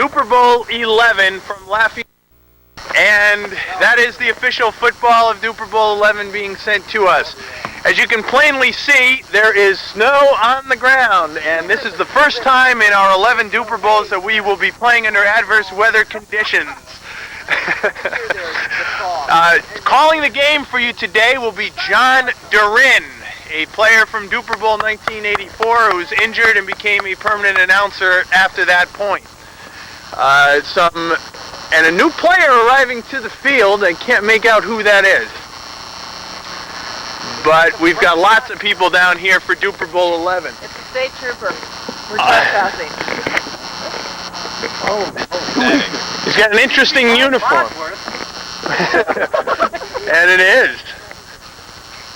Dupor Bowl XI from Lafayette, and that is the official football of Dupor Bowl XI being sent to us. As you can plainly see, there is snow on the ground, and this is the first time in our 11 Dupor Bowls that we will be playing under adverse weather conditions. Calling the game for you today will be DaRin, a player from Dupor Bowl 1984 who was injured and became a permanent announcer after that point. And a new player arriving to the field. I can't make out who that is. But we've got lots of people down here for Dupor Bowl XI. It's a state trooper. We're trespassing. He's got an interesting uniform. And it is.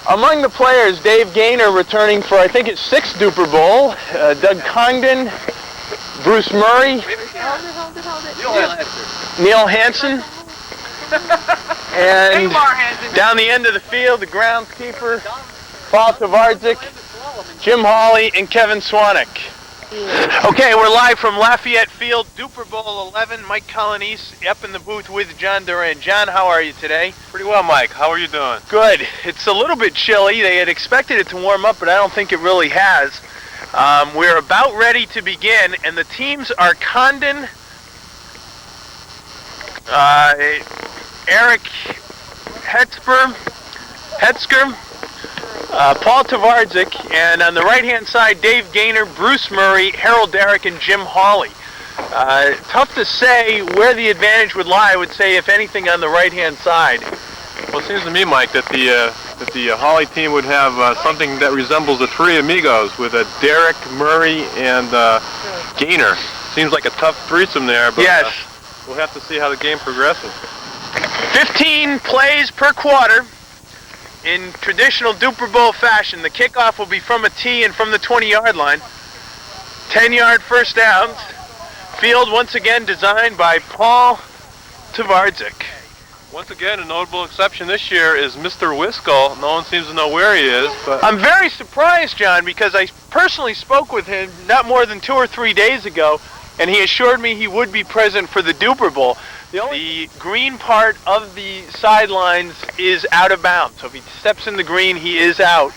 Among the players, Dave Gaynor returning for, I think it's 6th Dupor Bowl. Doug Condon, Bruce Murray, Hold it. Neil Hansen, and down the end of the field, the groundskeeper, Tvardzik, Jim Hawley, and Kevin Cwanek. Okay, we're live from Lafayette Field, Dupor Bowl XI. Mike Colonese up in the booth with DaRin. John, how are you today? Pretty well, Mike. How are you doing? Good. It's a little bit chilly. They had expected it to warm up, but I don't think it really has. We're about ready to begin, and the teams are Condon, Eric Hetzer, Paul Tvardzik, and on the right-hand side, Dave Gaynor, Bruce Murray, Harold Darak, and Jim Hawley. Tough to say where the advantage would lie. I would say, if anything, on the right-hand side. Well, it seems to me, Mike, that the Hawley team would have something that resembles the Three Amigos with Darak, Murray, and Gaynor. Seems like a tough threesome there, but yes. We'll have to see how the game progresses. 15 plays per quarter. In traditional Dupor Bowl fashion, the kickoff will be from a tee and from the 20-yard line. 10-yard first downs. Field once again designed by Paul Tvardzik. Once again, a notable exception this year is Mr. Wiskel. No one seems to know where he is. But I'm very surprised, John, because I personally spoke with him not more than 2 or 3 days ago, and he assured me he would be present for the Dupor Bowl. The green part of the sidelines is out of bounds, so if he steps in the green, he is out.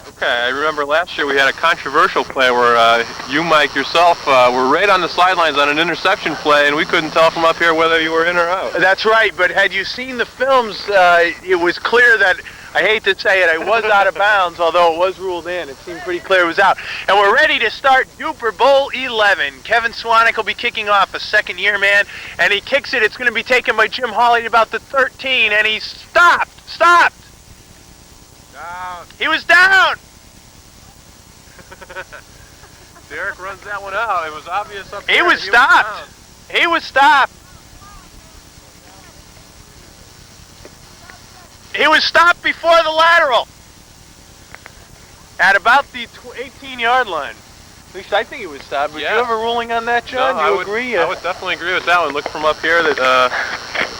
Okay, I remember last year we had a controversial play where you, Mike, yourself, were right on the sidelines on an interception play, and we couldn't tell from up here whether you were in or out. That's right, but had you seen the films, it was clear that, I hate to say it, I was out of bounds, although it was ruled in. It seemed pretty clear it was out. And we're ready to start Dupor Bowl XI. Kevin Cwanek will be kicking off, a second-year man, and he kicks it. It's going to be taken by Jim Hawley at about the 13, and he stopped. Down. He was down. Darak runs that one out. It was obvious up there. He was stopped. He was stopped. He was stopped before the lateral at about the 18-yard line. At least I think he was stopped. Would you have a ruling on that, John? No, you agree? I would definitely agree with that one. Look from up here that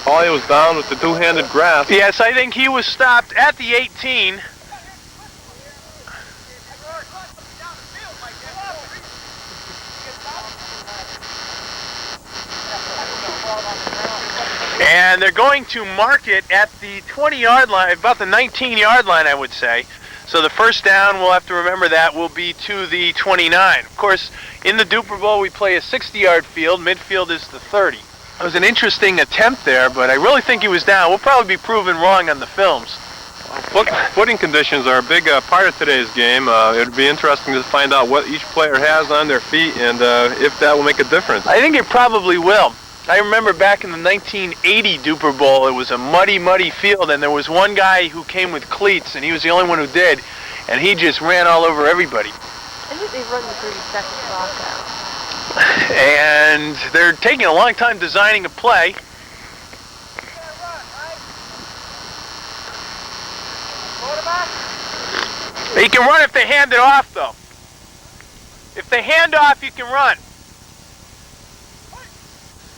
Hawley was down with the two-handed grasp. Yes, I think he was stopped at the 18. And they're going to mark it at the 20-yard line, about the 19-yard line, I would say. So the first down, we'll have to remember that, will be to the 29. Of course, in the Dupor Bowl, we play a 60-yard field. Midfield is the 30. It was an interesting attempt there, but I really think he was down. We'll probably be proven wrong on the films. Footing conditions are a big part of today's game. It would be interesting to find out what each player has on their feet and if that will make a difference. I think it probably will. I remember back in the 1980 Dupor Bowl, it was a muddy field, and there was one guy who came with cleats, and he was the only one who did, and he just ran all over everybody. I think they run the 30-second clock out. And they're taking a long time designing a play. You can run if they hand it off, though. If they hand off, you can run.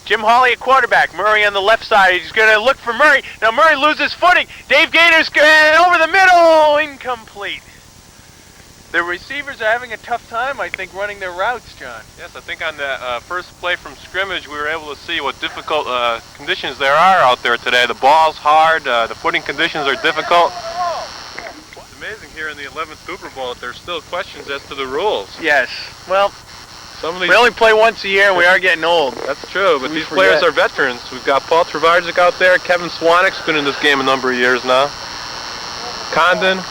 Jim Hawley at quarterback. Murray on the left side. He's going to look for Murray. Now Murray loses footing. Dave Gaynor's going over the middle. Incomplete. The receivers are having a tough time, I think, running their routes, John. Yes, I think on that first play from scrimmage, we were able to see what difficult conditions there are out there today. The ball's hard, the footing conditions are difficult. It's amazing here in the 11th Dupor Bowl that there's still questions as to the rules. Yes. Well, Some of these, we only play once a year and we are getting old. That's true, but We these forget. players are veterans. We've got Paul Tvardzik out there. Kevin Cwanek's been in this game a number of years now. Condon.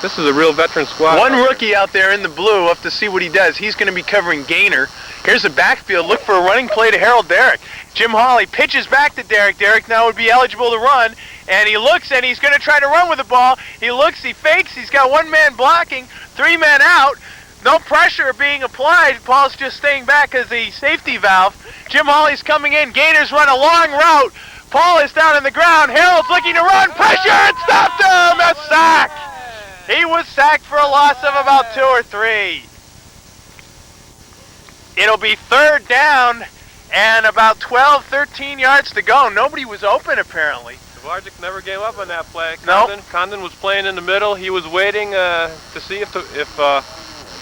This is a real veteran squad. One rookie out there in the blue. We'll have to see what he does. He's going to be covering Gaynor. Here's the backfield. Look for a running play to Darak. Jim Hawley pitches back to Darak. Darak now would be eligible to run. And he looks and he's going to try to run with the ball. He looks, he fakes. He's got one man blocking, three men out. No pressure being applied. Paul's just staying back as the safety valve. Jim Hawley's coming in. Gaynor's run a long route. Paul is down on the ground. Harold's looking to run. Pressure and stopped him. A sack. He was sacked for a loss of about 2 or 3. It'll be third down and about 12, 13 yards to go. Nobody was open apparently. Tvardzik never gave up on that play. No. Condon was playing in the middle. He was waiting to see if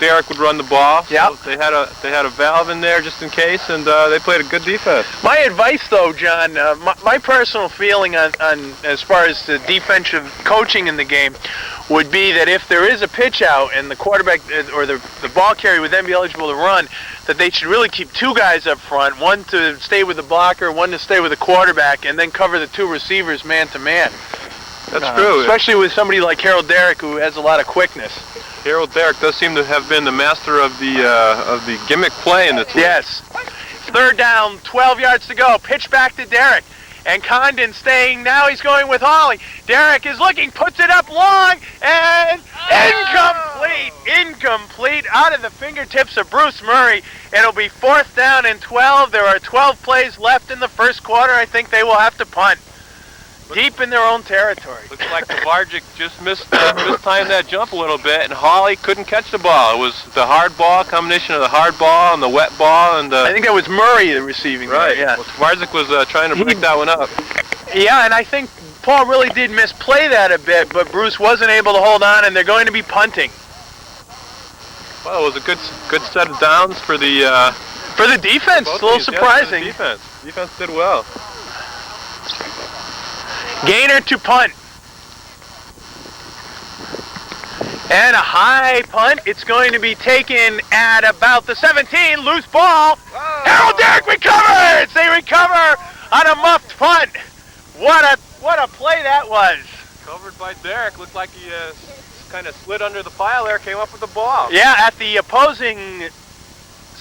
Darak would run the ball. Yep. So they had a valve in there just in case, and they played a good defense. My advice, though, John, my personal feeling on as far as the defensive coaching in the game would be that if there is a pitch out and the quarterback or the ball carrier would then be eligible to run, that they should really keep 2 guys up front, one to stay with the blocker, one to stay with the quarterback, and then cover the 2 receivers man to man. That's true. Especially with somebody like Harold Darak who has a lot of quickness. Harold Darak does seem to have been the master of the gimmick play in the team. Yes. Third down, 12 yards to go. Pitch back to Darak. And Condon staying. Now he's going with Hawley. Darak is looking, puts it up long, and incomplete. Incomplete out of the fingertips of Bruce Murray. It'll be 4th down and 12. There are 12 plays left in the first quarter. I think they will have to punt. Deep in their own territory. Looks like Tvardzik just mistimed that jump a little bit, and Hawley couldn't catch the ball. It was the hard ball, combination of the hard ball and the wet ball, and I think that was Murray the receiving. right. There, yeah. Well, Tvardzik was trying to break that one up. Yeah, and I think Paul really did misplay that a bit, but Bruce wasn't able to hold on, and they're going to be punting. Well, it was a good set of downs for the defense. A both little teams. Yeah, surprising. for the defense did well. Gaynor to punt. And a high punt. It's going to be taken at about the 17. Loose ball. Whoa. Harold Darak recovers. They recover on a muffed punt. What a play that was. Covered by Darak. Looked like he kind of slid under the pile there, came up with the ball. Yeah, at the opposing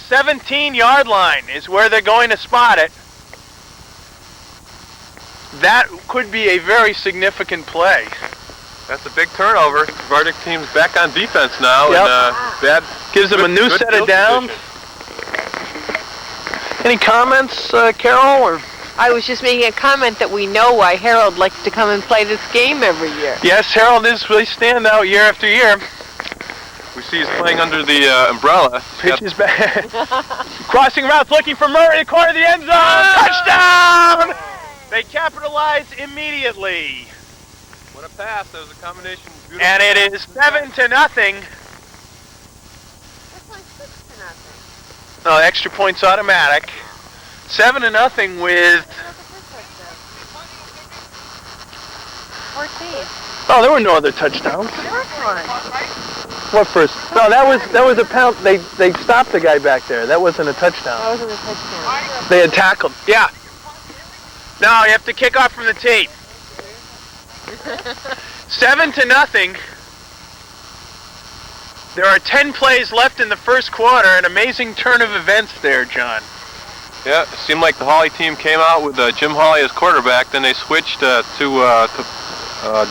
17-yard line is where they're going to spot it. That could be a very significant play. That's a big turnover. Tvardzik team's back on defense now. Yep. And Gives them a new set of field downs. position. Any comments, Carol? Or? I was just making a comment that we know why Harold likes to come and play this game every year. Yes, Harold is really standout year after year. We see he's playing under the umbrella. Pitches back. Crossing routes, looking for Murray, the corner of the end zone. Touchdown! They capitalize immediately. What a pass. That was a combination. And it is 7-0. This one's 6-0. Oh, extra points automatic. 7-0 with... 14. Oh, there were no other touchdowns. There was one. What first? No, that was a pound. They stopped the guy back there. That wasn't a touchdown. That wasn't a touchdown. They had tackled. Yeah. No, you have to kick off from the tape. 7-0. There are 10 plays left in the first quarter. An amazing turn of events there, John. Yeah, it seemed like the Hawley team came out with Jim Hawley as quarterback. Then they switched to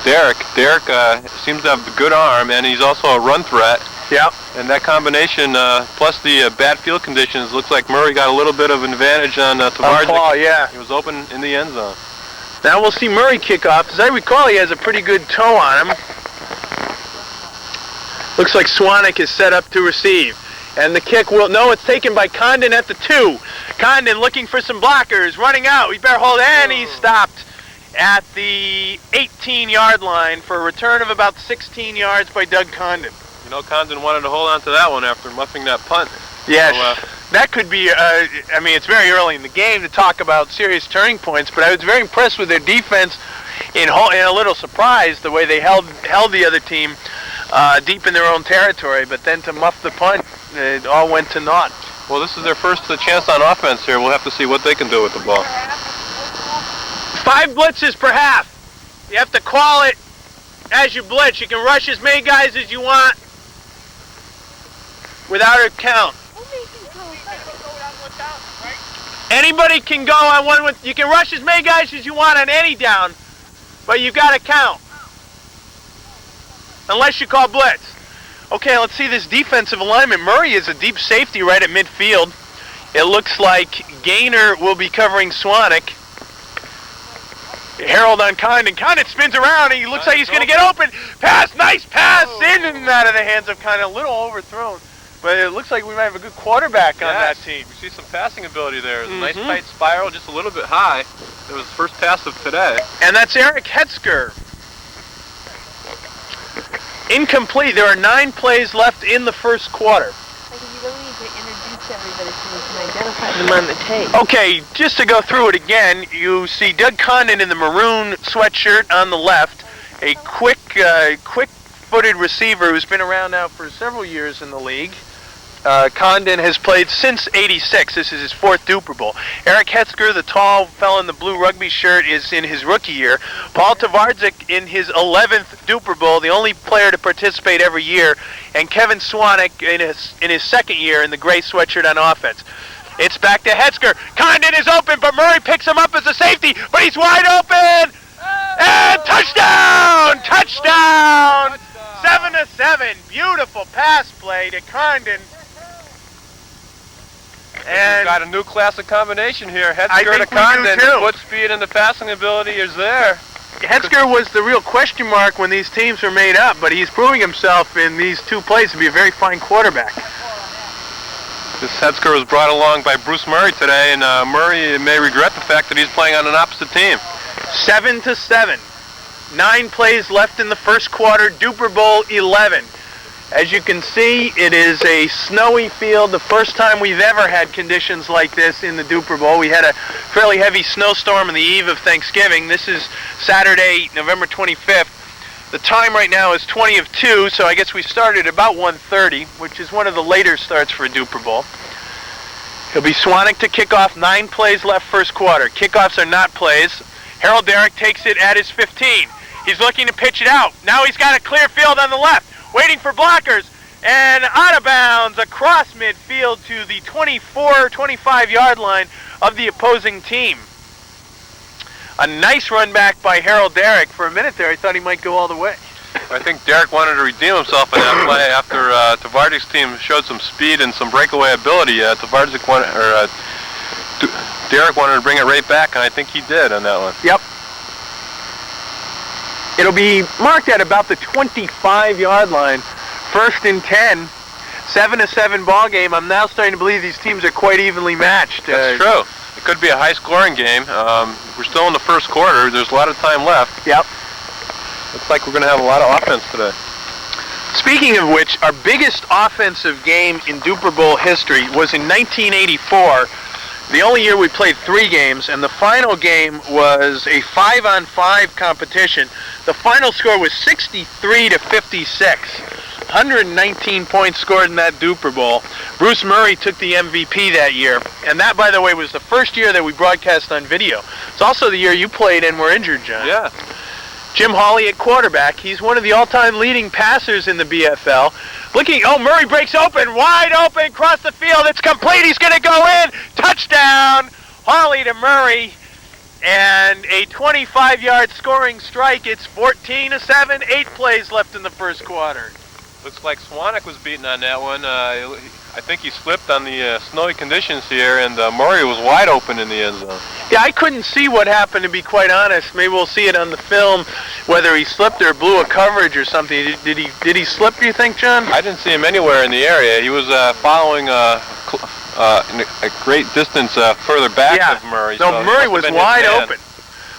Darak. Darak seems to have a good arm, and he's also a run threat. Yep. And that combination, plus the bad field conditions, looks like Murray got a little bit of an advantage on Tvardzik. Paul, yeah. He was open in the end zone. Now we'll see Murray kick off. As I recall, he has a pretty good toe on him. Looks like Cwanek is set up to receive. And the kick will... No, it's taken by Condon at the 2. Condon looking for some blockers, running out. We better hold, and he's stopped at the 18-yard line for a return of about 16 yards by Doug Condon. You know, Condon wanted to hold on to that one after muffing that punt. Yes, So, that could be, I mean, it's very early in the game to talk about serious turning points, but I was very impressed with their defense and a little surprised the way they held the other team deep in their own territory, but then to muff the punt, it all went to naught. well, this is their first chance on offense here. We'll have to see what they can do with the ball. 5 blitzes per half. You have to call it as you blitz. You can rush as many guys as you want without a count. Anybody can go on one with, you can rush as many guys as you want on any down, but you've got to count. Unless you call blitz. Okay, let's see this defensive alignment. Murray is a deep safety right at midfield. It looks like Gaynor will be covering Cwanek. Harold on Condon. Condon spins around and he looks like he's going to get open. Pass, nice pass, in and out of the hands of Condon. A little overthrown. But it looks like we might have a good quarterback on that team. We see some passing ability there. It's a nice tight spiral, just a little bit high. It was the first pass of today. And that's Hetzer. Incomplete. There are 9 plays left in the first quarter. You really need to introduce everybody so we can identify them on the tape. Okay, just to go through it again, you see Doug Condon in the maroon sweatshirt on the left, a quick-footed receiver who's been around now for several years in the league. Condon has played since '86. This is his 4th Dupor Bowl. Hetzer, the tall fellow in the blue rugby shirt, is in his rookie year. Paul Tvardzik in his 11th Dupor Bowl, the only player to participate every year. And Kevin Cwanek in his 2nd year in the gray sweatshirt on offense. It's back to Hetzer. Condon is open, but Murray picks him up as a safety, but he's wide open! And touchdown! Touchdown! 7-7. Beautiful pass play to Condon. And we've got a new classic combination here. I Hetzer to think we do Condon. too. The foot speed and the passing ability is there. Hetzer was the real question mark when these teams were made up, but he's proving himself in these 2 plays to be a very fine quarterback. This Hetzer was brought along by Bruce Murray today, and Murray may regret the fact that he's playing on an opposite team. 7-7. 9 plays left in the first quarter. Dupor Bowl 11. As you can see, it is a snowy field. The first time we've ever had conditions like this in the Dupor Bowl. We had a fairly heavy snowstorm on the eve of Thanksgiving. This is Saturday, November 25th. The time right now is 20 of 2, so I guess we started about 1:30, which is one of the later starts for a Dupor Bowl. It'll be Cwanek to kick off. 9 plays left first quarter. Kickoffs are not plays. Harold Darak takes it at his 15. He's looking to pitch it out. Now he's got a clear field on the left. Waiting for blockers, and out of bounds across midfield to the 24-25-yard line of the opposing team. A nice run back by Harold Darak. For a minute there, I thought he might go all the way. I think Darak wanted to redeem himself in that play after Tvardzik's team showed some speed and some breakaway ability. Darak wanted to bring it right back, and I think he did on that one. Yep. It'll be marked at about the 25-yard line. 1st and 10. 7-7 ball game. I'm now starting to believe these teams are quite evenly matched. That's true. It could be a high-scoring game. We're still in the first quarter. There's a lot of time left. Yep. Looks like we're going to have a lot of offense today. Speaking of which, our biggest offensive game in Dupor Bowl history was in 1984. The only year we played 3 games, and the final game was a 5-on-5 competition. The final score was 63-56. 119 points scored in that Dupor Bowl. Bruce Murray took the MVP that year, and that, by the way, was the first year that we broadcast on video. It's also the year you played and were injured, John. Yeah. Jim Hawley at quarterback. He's one of the all-time leading passers in the BFL. Murray breaks open, wide open, across the field. It's complete. He's going to go in. Touchdown. Hawley to Murray. And a 25-yard scoring strike. It's 14-7, 8 plays left in the first quarter. Looks like Cwanek was beaten on that one. I think he slipped on the snowy conditions here, and Murray was wide open in the end zone. Yeah, I couldn't see what happened, to be quite honest. Maybe we'll see it on the film, whether he slipped or blew a coverage or something. Did he slip, do you think, John? I didn't see him anywhere in the area. He was following a great distance further back of Murray. No, so Murray was wide open.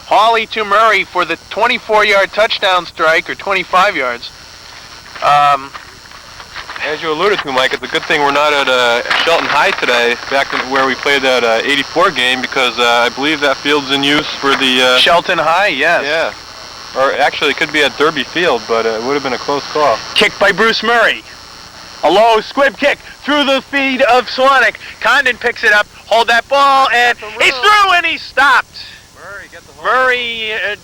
Hawley to Murray for the 24-yard touchdown strike, or 25 yards. As you alluded to, Mike, it's a good thing we're not at Shelton High today, back where we played that '84 game, because I believe that field's in use for the... Shelton High, yes. Yeah. Or actually, it could be at Derby Field, but it would have been a close call. Kick by Bruce Murray. A low squib kick through the feet of Cwanek. Condon picks it up, hold that ball, and he's through, and he's stopped. Murray, get the Murray...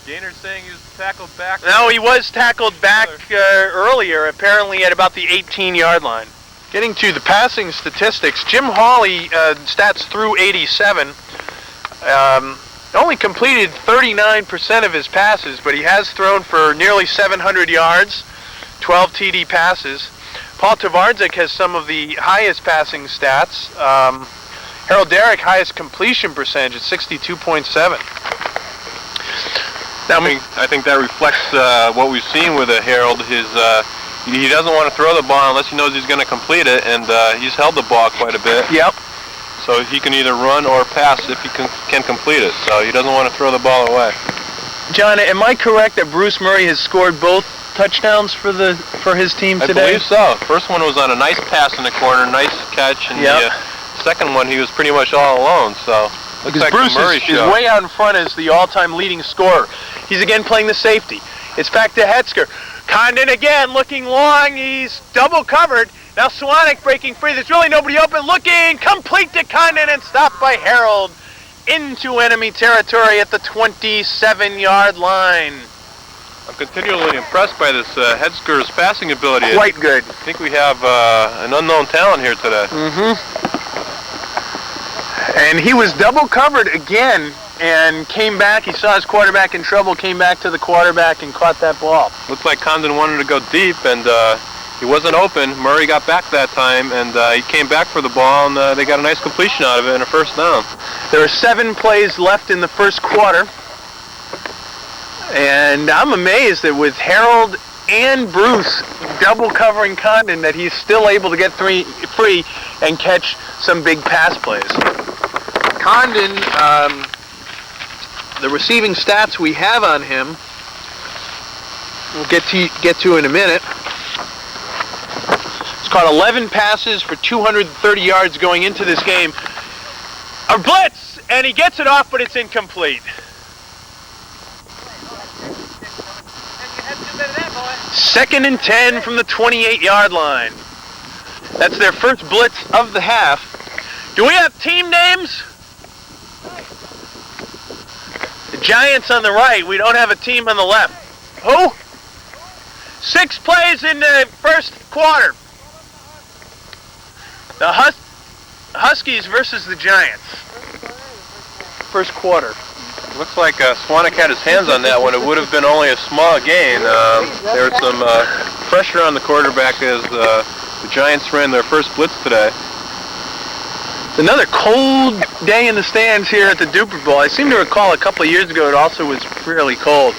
Gaynor's saying he was tackled back. No, he was tackled back earlier, apparently at about the 18-yard line. Getting to the passing statistics, Jim Hawley stats through 87. Only completed 39% of his passes, but he has thrown for nearly 700 yards, 12 TD passes. Paul Tvardzik has some of the highest passing stats. Harold Darak, highest completion percentage at 62.7. Now, I think that reflects what we've seen with Harold. He doesn't want to throw the ball unless he knows he's going to complete it, and he's held the ball quite a bit. Yep. So he can either run or pass if he can complete it. So he doesn't want to throw the ball away. John, am I correct that Bruce Murray has scored both touchdowns for his team today? I believe so. First one was on a nice pass in the corner, nice catch, and the second one he was pretty much all alone. So looks like Bruce is way out in front as the all-time leading scorer. He's again playing the safety. It's back to Hetzer. Condon again looking long. He's double covered. Now Cwanek breaking free. There's really nobody open. Looking complete to Condon and stopped by Harold into enemy territory at the 27-yard line. I'm continually impressed by this Hetzer's passing ability. Quite good. I think we have an unknown talent here today. And he was double covered again and came back. He saw his quarterback in trouble, came back to the quarterback and caught that ball. Looked like Condon wanted to go deep, and he wasn't open. Murray got back that time, and he came back for the ball, and they got a nice completion out of it and a first down. There are 7 plays left in the first quarter. And I'm amazed that with Harold and Bruce double covering Condon that he's still able to get free and catch some big pass plays. Condon, the receiving stats we have on him, we'll get to in a minute. He's caught 11 passes for 230 yards going into this game. A blitz, and he gets it off, but it's incomplete. Second and 10 from the 28-yard line. That's their first blitz of the half. Do we have team names? The Giants on the right. We don't have a team on the left. Who? 6 plays in the first quarter. The Huskies versus the Giants. First quarter. Looks like Cwanek had his hands on that one. It would have been only a small gain. There was some pressure on the quarterback as the Giants ran their first blitz today. It's another cold day in the stands here at the Dupor Bowl. I seem to recall a couple of years ago it also was fairly cold.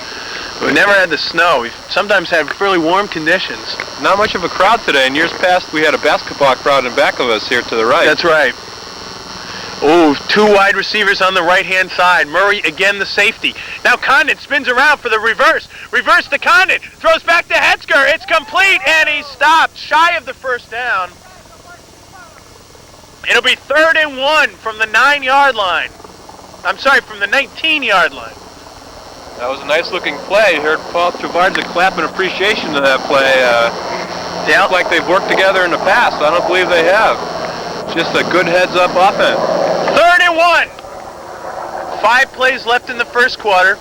We've never had the snow. We've sometimes had fairly warm conditions. Not much of a crowd today. In years past, we had a basketball crowd in back of us here to the right. That's right. Oh, 2 wide receivers on the right-hand side. Murray again the safety. Now Condon spins around for the reverse. Reverse to Condon. Throws back to Hetzer. It's complete, and he's stopped shy of the first down. It'll be 3rd and 1 from the 9-yard line. I'm sorry, from the 19-yard line. That was a nice-looking play. You heard Paul Tvardzik clapping appreciation to that play. They look like they've worked together in the past. I don't believe they have. Just a good heads-up offense. 3rd and 1. 5 plays left in the first quarter.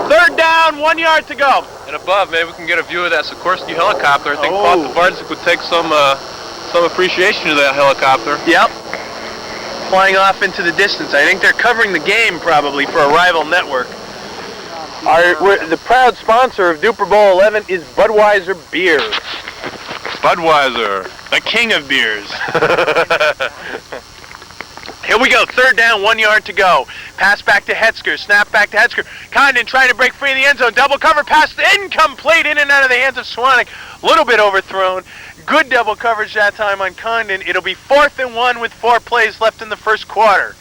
3rd down, 1 yard to go. And above, maybe we can get a view of that Sikorsky helicopter. I think Paul Tvardzik would take some appreciation to that helicopter. Yep. Flying off into the distance. I think they're covering the game probably for a rival network. The proud sponsor of Dupor Bowl XI is Budweiser Beer. Budweiser, the king of beers. Here we go, 3rd down, 1 yard to go. Pass back to Hetzer, snap back to Hetzer. Condon trying to break free in the end zone. Double cover pass, incomplete, in and out of the hands of Cwanek. A little bit overthrown. Good double coverage that time on Condon. It'll be 4th and 1 with 4 plays left in the first quarter.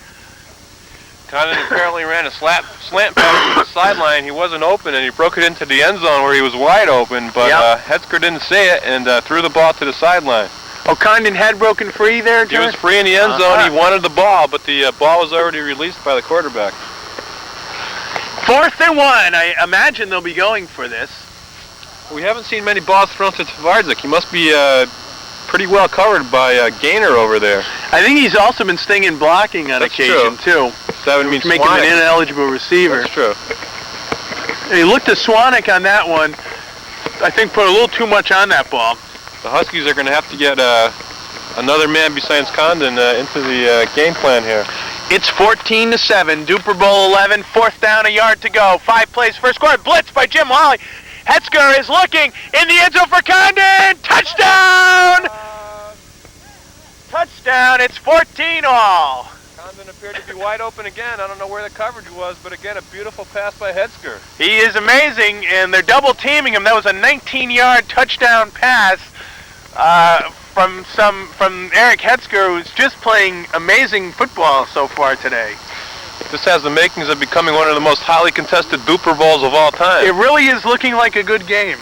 Condon apparently ran a slant pass to the sideline. He wasn't open, and he broke it into the end zone where he was wide open, but Hetzer didn't see it and threw the ball to the sideline. Oh, Condon had broken free there, John? He was free in the end zone. He wanted the ball, but the ball was already released by the quarterback. 4th and 1. I imagine they'll be going for this. We haven't seen many balls thrown to Tvardzik. He must be pretty well covered by Gaynor over there. I think he's also been stinging blocking on occasion, too. That would mean make him an ineligible receiver. That's true. And he looked at Cwanek on that one. I think put a little too much on that ball. The Huskies are going to have to get another man besides Condon into the game plan here. It's 14-7. Dupor Bowl 11. 4th down, a yard to go. 5 plays, first quarter. Blitz by Jim Hawley. Hetzer is looking in the end zone for Condon. Touchdown! Touchdown. It's 14-all. Condon appeared to be wide open again. I don't know where the coverage was, but again, a beautiful pass by Hetzer. He is amazing, and they're double teaming him. That was a 19-yard touchdown pass from Eric Hetzer, who's just playing amazing football so far today. This has the makings of becoming one of the most highly contested Dupor Bowls of all time. It really is looking like a good game.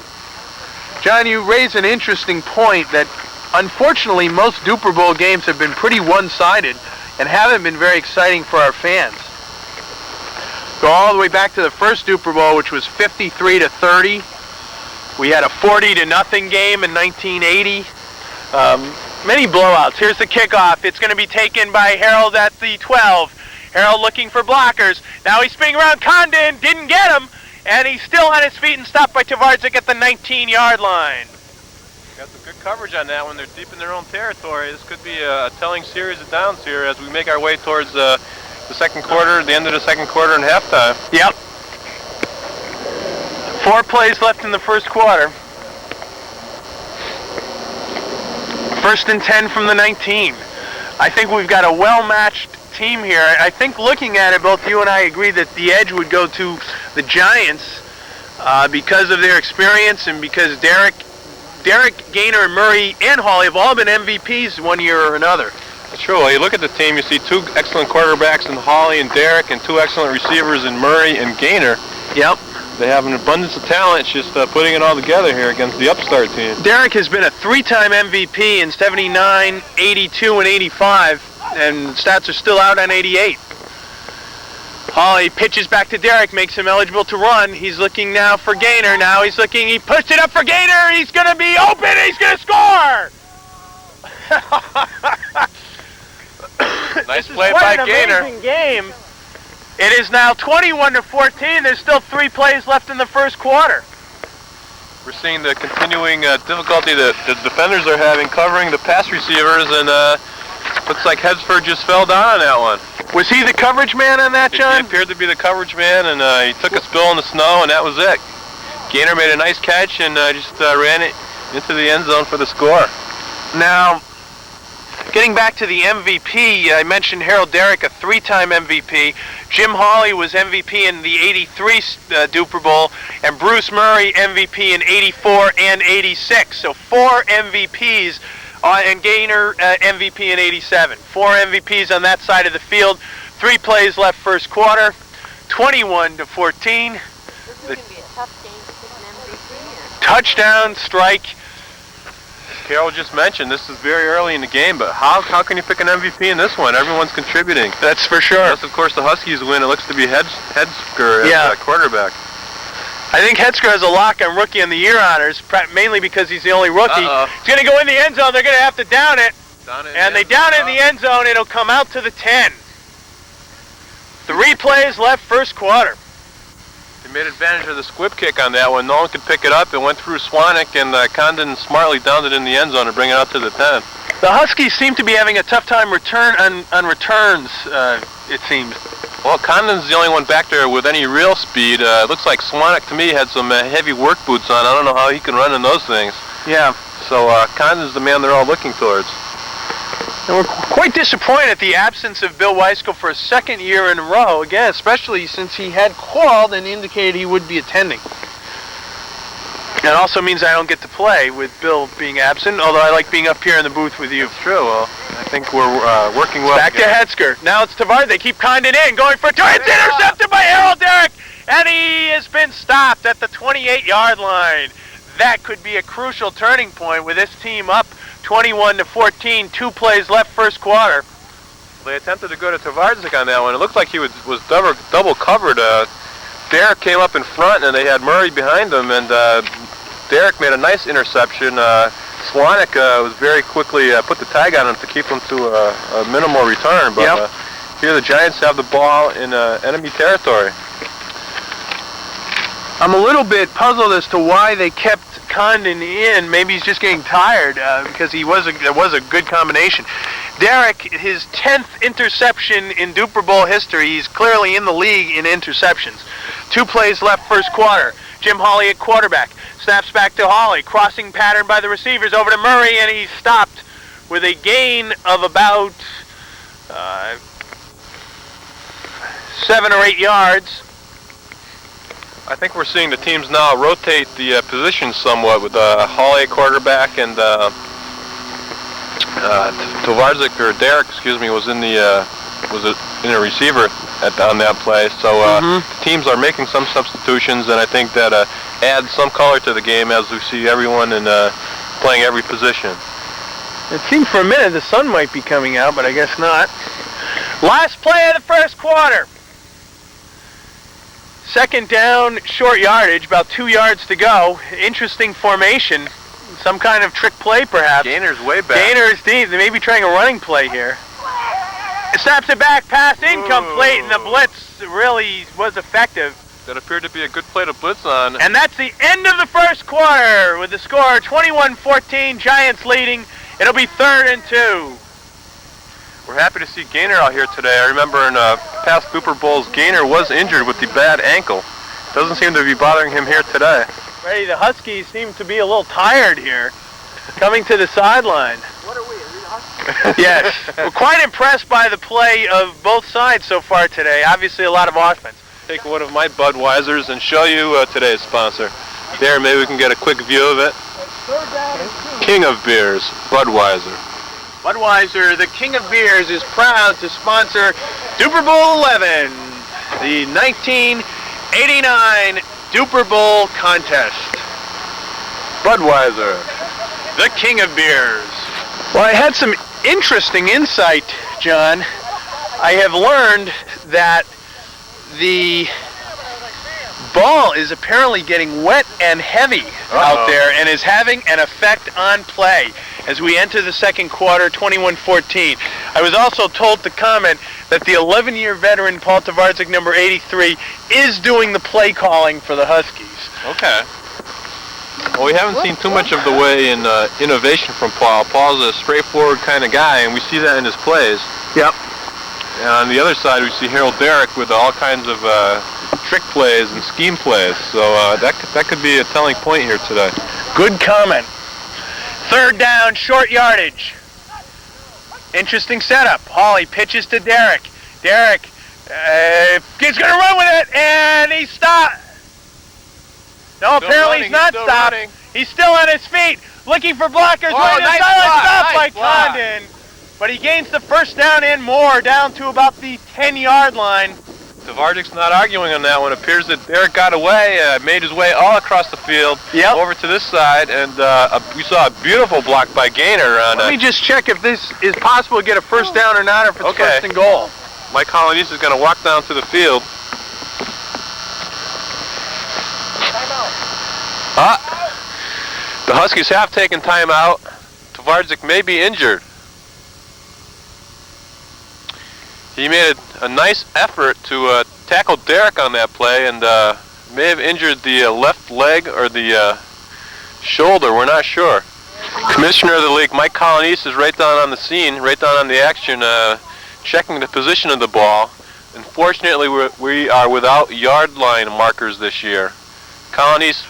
John, you raise an interesting point that unfortunately most Dupor Bowl games have been pretty one-sided and haven't been very exciting for our fans. Go all the way back to the first Dupor Bowl, which was 53-30. We had a 40-0 game in 1980. Many blowouts. Here's the kickoff. It's going to be taken by Harold at the 12. Harold looking for blockers. Now he's spinning around. Condon didn't get him, and he's still on his feet and stopped by Tvardzik at the 19-yard line. Got some good coverage on that one. They're deep in their own territory. This could be a telling series of downs here as we make our way towards the second quarter, the end of the second quarter, and halftime. Yep. 4 plays left in the first quarter. 1st and 10 from the 19. I think we've got a well-matched team here. I think looking at it, both you and I agree that the edge would go to the Giants because of their experience and because Darak, Gaynor, Murray, and Hawley have all been MVPs one year or another. That's true. Well, you look at the team, you see 2 excellent quarterbacks in Hawley and Darak and 2 excellent receivers in Murray and Gaynor. Yep. They have an abundance of talent. It's just putting it all together here against the upstart team. Darak has been a 3-time MVP in 79, 82, and 85. And stats are still out on 88. Hawley pitches back to Darak, makes him eligible to run. He's looking now for Gaynor. Now he's looking, he pushed it up for Gaynor. He's going to be open. He's going to score. Nice play by Gaynor. Amazing game. It is now 21-14. There's still 3 plays left in the first quarter. We're seeing the continuing difficulty that the defenders are having covering the pass receivers, and looks like Hetzer just fell down on that one. Was he the coverage man on that, John? He appeared to be the coverage man, and he took a spill in the snow, and that was it. Gaynor made a nice catch and just ran it into the end zone for the score. Now, getting back to the MVP, I mentioned Harold Darak, a 3-time MVP. Jim Hawley was MVP in the 83 Dupor Bowl, and Bruce Murray MVP in 84 and 86. So 4 MVPs, and Gaynor MVP in 87. 4 MVPs on that side of the field. 3 plays left first quarter, 21-14. This is going to be a tough game to pick an MVP in. Touchdown, strike. Carol just mentioned this is very early in the game, but how can you pick an MVP in this one? Everyone's contributing. That's for sure. Unless, of course, the Huskies win. It looks to be Hetzer as quarterback. I think Hetzer has a lock on Rookie of the Year honors, mainly because he's the only rookie. He's going to go in the end zone. They're going to have to down it. And they down it in the end zone. It'll come out to the 10. 3 plays left first quarter. They made advantage of the squib kick on that one. No one could pick it up. It went through Cwanek, and Condon smartly downed it in the end zone to bring it out to the 10. The Huskies seem to be having a tough time on returns, it seems. Well, Condon's the only one back there with any real speed. It looks like Cwanek, to me, had some heavy work boots on. I don't know how he can run in those things. Yeah. So Condon's the man they're all looking towards. And we're quite disappointed at the absence of Bill Weiskell for a 2nd year in a row, again, especially since he had called and indicated he would be attending. It also means I don't get to play with Bill being absent, although I like being up here in the booth with you. That's true. Well, think we're working well. Back to Hetzer. Now it's Tvardzik. They keep Condon in, going for two. It's intercepted by Harold Darak, and he has been stopped at the 28-yard line. That could be a crucial turning point with this team up 21-14. 2 plays left first quarter. They attempted to go to Tvardzik on that one. It looked like he was double covered. Darak came up in front, and they had Murray behind him, and Darak made a nice interception. Cwanek was very quickly put the tag on him to keep him to a minimal return, but here the Giants have the ball in enemy territory. I'm a little bit puzzled as to why they kept Condon in. Maybe he's just getting tired because it was a good combination. Darak, his 10th interception in Dupor Bowl history. He's clearly in the league in interceptions. 2 plays left first quarter. Jim Hawley at quarterback. Snaps back to Hawley. Crossing pattern by the receivers over to Murray, and he's stopped with a gain of about 7 or 8 yards. I think we're seeing the teams now rotate the positions somewhat with Hawley at quarterback and Tvardzik, or Darak, excuse me, was in a receiver on that play. So teams are making some substitutions, and I think that adds some color to the game as we see everyone playing every position. It seemed for a minute the sun might be coming out, but I guess not. Last play of the first quarter. Second down, short yardage, about 2 yards to go. Interesting formation. Some kind of trick play, perhaps. Gaynor's way back. Gaynor is deep. They may be trying a running play here. Snaps it back, pass incomplete, and the blitz really was effective. That appeared to be a good play to blitz on. And that's the end of the first quarter with the score 21-14, Giants leading. It'll be 3rd and 2. We're happy to see Gaynor out here today. I remember in past Dupor Bowls, Gaynor was injured with the bad ankle. Doesn't seem to be bothering him here today. Ray, the Huskies seem to be a little tired here, coming to the sideline. What are we the Huskies? Yes. We're quite impressed by the play of both sides so far today. Obviously a lot of offense. Take one of my Budweisers and show you today's sponsor. There, maybe we can get a quick view of it. King of Beers, Budweiser. Budweiser, the king of beers, is proud to sponsor Dupor Bowl XI, the 1989 Dupor Bowl contest. Budweiser, the king of beers. Well, I had some interesting insight, John. I have learned that the ball is apparently getting wet and heavy out there and is having an effect on play as we enter the second quarter, 21-14. I was also told to comment that the 11-year veteran, Paul Tvardzik, number 83, is doing the play calling for the Huskies. Okay. Well, we haven't seen too much of the way in innovation from Paul. Paul's a straightforward kind of guy, and we see that in his plays. Yep. And on the other side, we see Harold Darak with all kinds of trick plays and scheme plays. So that could be a telling point here today. Good comment. 3rd down, short yardage. Interesting setup. Hawley pitches to Darak. Darak, he's going to run with it, and he's stopped. No, apparently he's not stopped. He's still on his feet, looking for blockers. Nice Stop by Condon. But he gains the first down and more, down to about the 10-yard line. Tvardzik's not arguing on that one. It appears that Darak got away, made his way all across the field, over to this side, and we saw a beautiful block by Gaynor. Let me just check if this is possible to get a first down or not, or if it's first and goal. Mike Colonese is going to walk down to the field. The Huskies have taken timeout. Tvardzik may be injured. He made a nice effort to tackle Darak on that play and may have injured the left leg or the shoulder. We're not sure. Commissioner of the league, Mike Colonese, is right down on the scene, right down on the action, checking the position of the ball. Unfortunately, we are without yard line markers this year. Colonese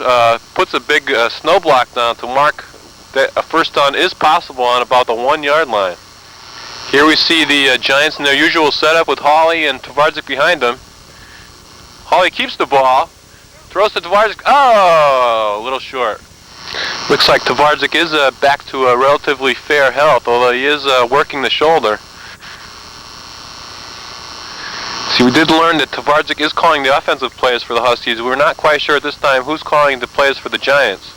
puts a big snow block down to mark that a first down is possible on about the 1-yard line. Here we see the Giants in their usual setup with Hawley and Tvardzik behind them. Hawley keeps the ball, throws to Tvardzik. Oh, a little short. Looks like Tvardzik is back to a relatively fair health, although he is working the shoulder. See, we did learn that Tvardzik is calling the offensive plays for the Huskies. We're not quite sure at this time who's calling the plays for the Giants.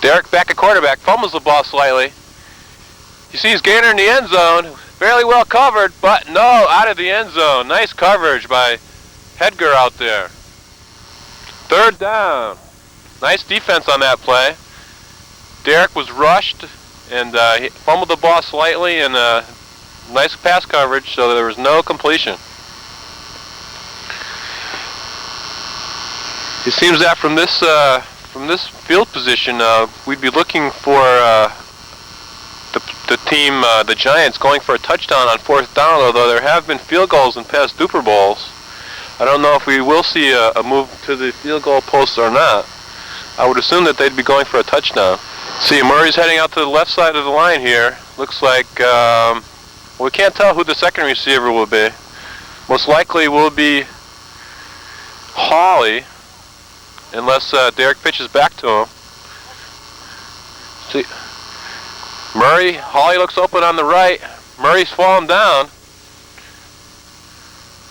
Darak back at quarterback, fumbles the ball slightly. He sees Gaynor in the end zone, fairly well covered, but no, out of the end zone. Nice coverage by Hetzer out there. Third down. Nice defense on that play. Darak was rushed and he fumbled the ball slightly, and nice pass coverage, so there was no completion. It seems that from this field position, we'd be looking for the team, the Giants, going for a touchdown on fourth down, although there have been field goals in past Dupor Bowls. I don't know if we will see a move to the field goal post or not. I would assume that they'd be going for a touchdown. See, Murray's heading out to the left side of the line here. Looks like, we can't tell who the second receiver will be. Most likely will be Hawley, unless Darak pitches back to him. See, Hawley looks open on the right. Murray's fallen down.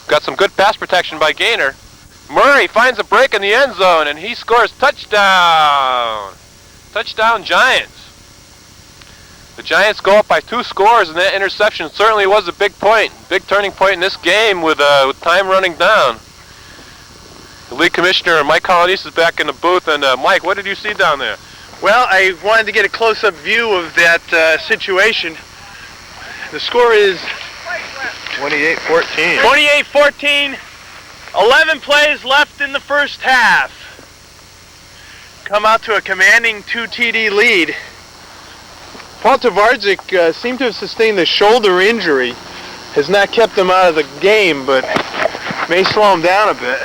Got some good pass protection by Gaynor. Murray finds a break in the end zone, and he scores touchdown. Touchdown Giants. The Giants go up by 2 scores, and that interception certainly was a big turning point in this game with time running down. The league commissioner, Mike Colonese, is back in the booth, and Mike, what did you see down there? Well, I wanted to get a close-up view of that situation. The score is 28-14. 28-14. 11 plays left in the first half. Come out to a commanding 2 TD lead. Paul Tvardzik seemed to have sustained a shoulder injury. Has not kept him out of the game, but may slow him down a bit.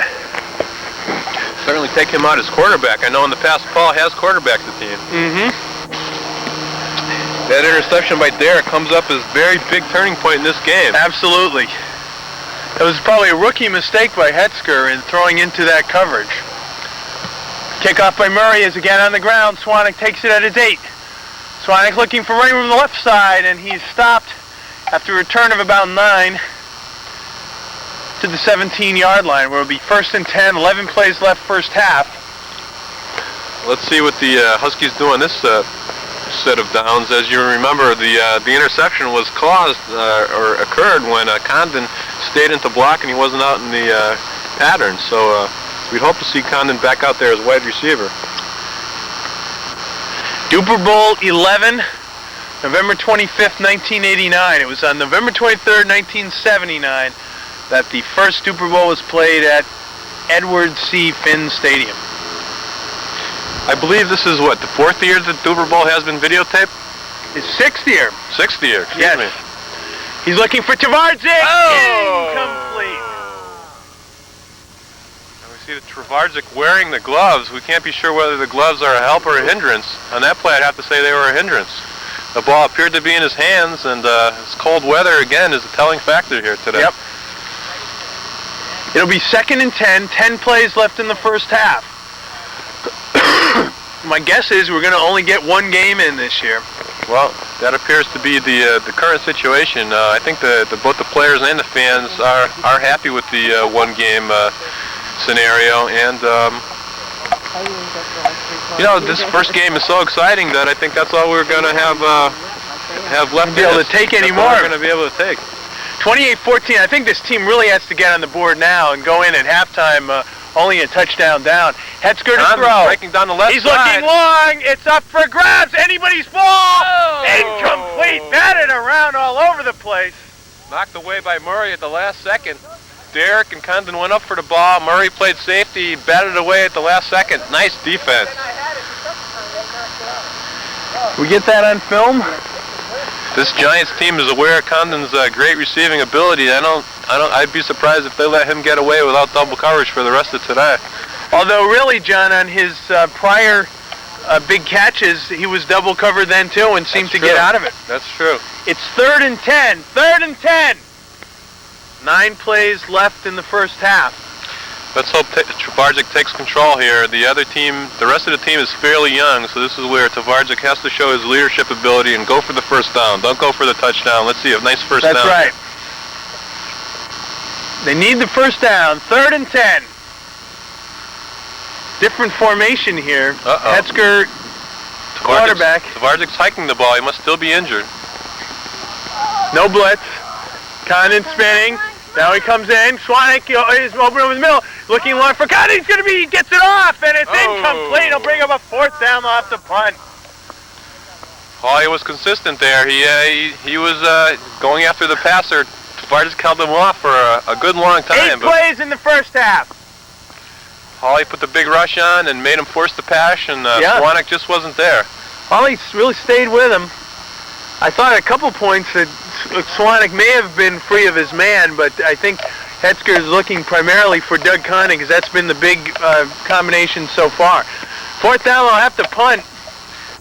Certainly take him out as quarterback. I know in the past Paul has quarterbacked the team. Mm-hmm. That interception by Darak comes up as a very big turning point in this game. Absolutely. It was probably a rookie mistake by Hetzer in throwing into that coverage. Kickoff by Murray is again on the ground. Cwanek takes it at his 8. Cwanek looking for running from the left side, and he's stopped after a return of about 9 to the 17-yard line, where it'll be 1st and 10, 11 plays left first half. Let's see what the Huskies do on this set of downs. As you remember, the interception was caused or occurred when Condon stayed into block and he wasn't out in the pattern. So we'd hope to see Condon back out there as wide receiver. Dupor Bowl XI, November 25th, 1989. It was on November 23rd, 1979 that the first Dupor Bowl was played at Edward C. Finn Stadium. I believe this is, what, the 4th year that Dupor Bowl has been videotaped? His 6th year. 6th year, excuse Yes. me. He's looking for Tvardzik. Oh! Incomplete. And we see the Tvardzik wearing the gloves. We can't be sure whether the gloves are a help or a hindrance. On that play, I'd have to say they were a hindrance. The ball appeared to be in his hands, and this cold weather, again, is a telling factor here today. Yep. It'll be 2nd and 10, 10 plays left in the first half. My guess is we're going to only get 1 game in this year. Well, that appears to be the current situation. I think both the players and the fans are happy with the 1-game scenario, and this first game is so exciting that I think that's all we're going to have left. Be able to take any more. We're going to be able to take. 28-14. I think this team really has to get on the board now and go in at halftime only a touchdown down. Hetzer to throw. Breaking down the left He's side. looking long. It's up for grabs. Anybody's ball. Oh. Incomplete. Batted around all over the place. Knocked away by Murray at the last second. Darak and Condon went up for the ball. Murray played safety. Batted away at the last second. Nice defense. We get that on film? This Giants team is aware of Condon's great receiving ability. I'd be surprised if they let him get away without double coverage for the rest of today. Although really, John, on his prior big catches, he was double covered then too and seemed to get out of it. That's true. It's 3rd and 10. 3rd and 10. 9 plays left in the first half. Let's hope Tvardzik takes control here. The rest of the team is fairly young, so this is where Tvardzik has to show his leadership ability and go for the first down. Don't go for the touchdown. Let's see a nice first down. That's right. They need the first down. 3rd and 10. Different formation here. Hetzer, quarterback. Tvardzik's hiking the ball. He must still be injured. No blitz. Condon spinning. Now he comes in. Cwanek is open over the middle. Looking long for Condon. He gets it off, and it's incomplete. He'll bring up a 4th down off the punt. Hawley was consistent there. He was going after the passer. Tvardzik held him off for a good long time. 8 plays in the first half. Hawley put the big rush on and made him force the pass, and Cwanek just wasn't there. Hawley really stayed with him. I thought at a couple points that Cwanek may have been free of his man, but I think Hetzer is looking primarily for Doug Condon because that's been the big combination so far. 4th down, they'll have to punt.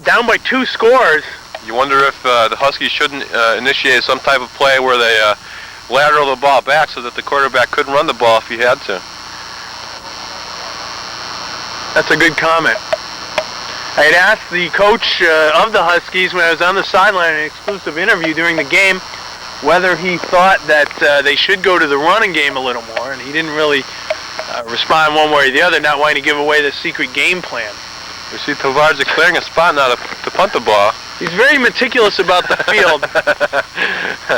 Down by 2 scores. You wonder if the Huskies shouldn't initiate some type of play where they lateral the ball back so that the quarterback couldn't run the ball if he had to. That's a good comment. I had asked the coach of the Huskies when I was on the sideline in an exclusive interview during the game whether he thought that they should go to the running game a little more, and he didn't really respond one way or the other, not wanting to give away the secret game plan. We see Tvardzik clearing a spot now to punt the ball. He's very meticulous about the field.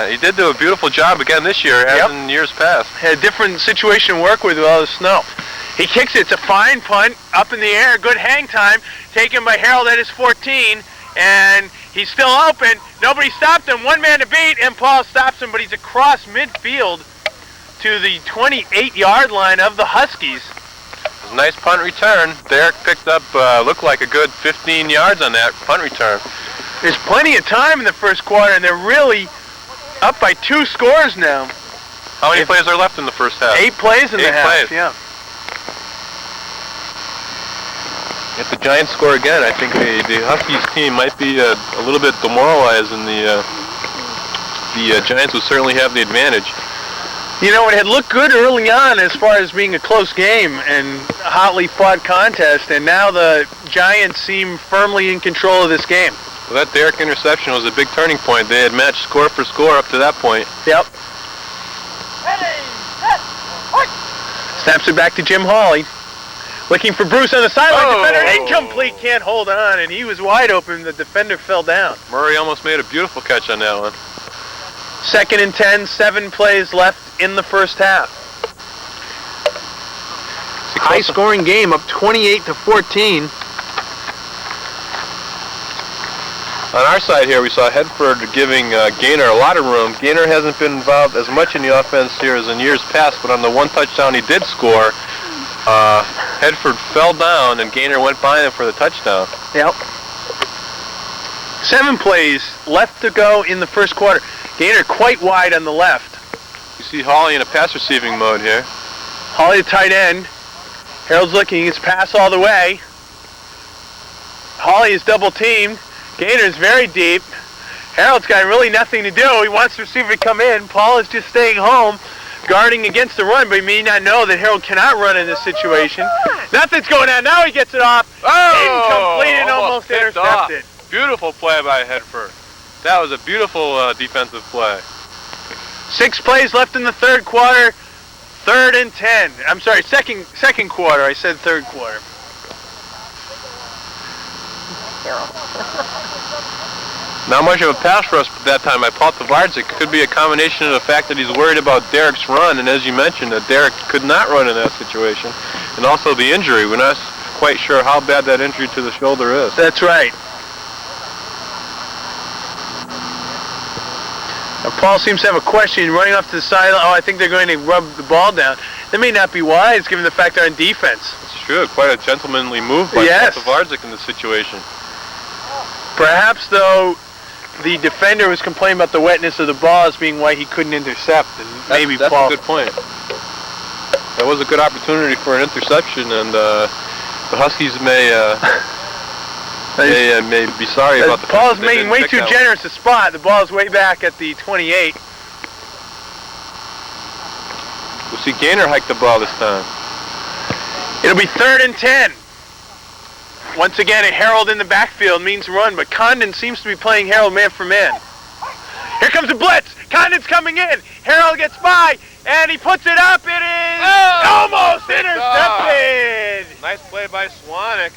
He did do a beautiful job again this year, as in years past. Had a different situation to work with all the snow. He kicks it. It's a fine punt, up in the air, good hang time, taken by Harold at his 14, and he's still open. Nobody stopped him. One man to beat, and Paul stops him, but he's across midfield to the 28-yard line of the Huskies. It was a nice punt return. Darak picked up, looked like a good 15 yards on that punt return. There's plenty of time in the first quarter, and they're really up by 2 scores now. How many plays are left in the first half? 8 plays in the half, yeah. If the Giants score again, I think the Huskies team might be a little bit demoralized, and the Giants would certainly have the advantage. You know, it had looked good early on as far as being a close game and hotly fought contest, and now the Giants seem firmly in control of this game. Well, that Darak interception was a big turning point. They had matched score for score up to that point. Yep. Snaps it back to Jim Hawley. Looking for Bruce on the sideline. Defender incomplete, can't hold on, and he was wide open. The defender fell down. Murray almost made a beautiful catch on that one. 2nd and 10, 7 plays left in the first half. High-scoring game, up 28-14. On our side here, we saw Hedford giving Gaynor a lot of room. Gaynor hasn't been involved as much in the offense here as in years past, but on the one touchdown he did score, Hedford fell down and Gaynor went by him for the touchdown. Yep. 7 plays left to go in the first quarter. Gaynor quite wide on the left. You see Hawley in a pass receiving mode here. Hawley, the tight end. Harold's looking, his pass all the way. Hawley is double teamed. Gaynor's very deep. Harold's got really nothing to do. He wants the receiver to come in. Paul is just staying home, guarding against the run, but he may not know that Harold cannot run in this situation. Nothing's going on. Now he gets it off. Incomplete and almost intercepted. Beautiful play by Hedford. That was a beautiful defensive play. 6 plays left in the third quarter. 3rd and 10. I'm sorry, second quarter. I said third quarter. Not much of a pass rush at that time by Paul Tvardzik. Could be a combination of the fact that he's worried about Darak's run, and as you mentioned, that Darak could not run in that situation, and also the injury. We're not quite sure how bad that injury to the shoulder is. That's right. Now Paul seems to have a question running off to the side. Oh, I think they're going to rub the ball down. That may not be wise given the fact they're on defense. It's true. Quite a gentlemanly move by Paul Tvardzik in this situation. Perhaps, though, the defender was complaining about the wetness of the ball as being why he couldn't intercept. And maybe that's Paul... a good point. That was a good opportunity for an interception, and the Huskies may be sorry about the fact Paul's that they making way too generous a spot. The ball's way back at the 28. We'll see Gaynor hike the ball this time. It'll be 3rd and 10. Once again, a Harold in the backfield means run, but Condon seems to be playing Harold man for man. Here comes the blitz. Condon's coming in. Harold gets by, and he puts it up. It is almost intercepted. Nice play by Cwanek.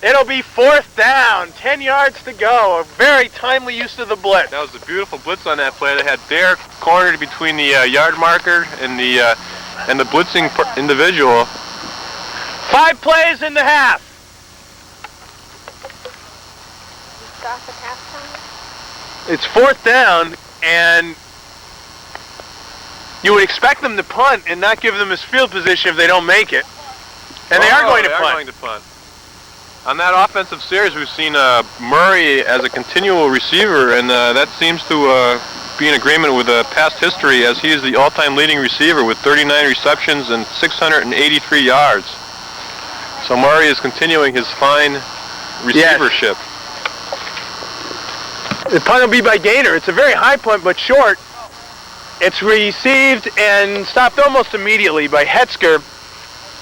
It'll be 4th down, 10 yards to go. A very timely use of the blitz. That was a beautiful blitz on that play. They had Darak cornered between the yard marker and the blitzing individual. 5 plays in the half. Stop at halftime? It's 4th down, and you would expect them to punt and not give them his field position if they don't make it. And they are going to punt. On that offensive series, we've seen Murray as a continual receiver, and that seems to be in agreement with past history, as he is the all-time leading receiver with 39 receptions and 683 yards. So Murray is continuing his fine receivership. Yes. The punt will be by Gaynor. It's a very high punt, but short. It's received and stopped almost immediately by Hetzer.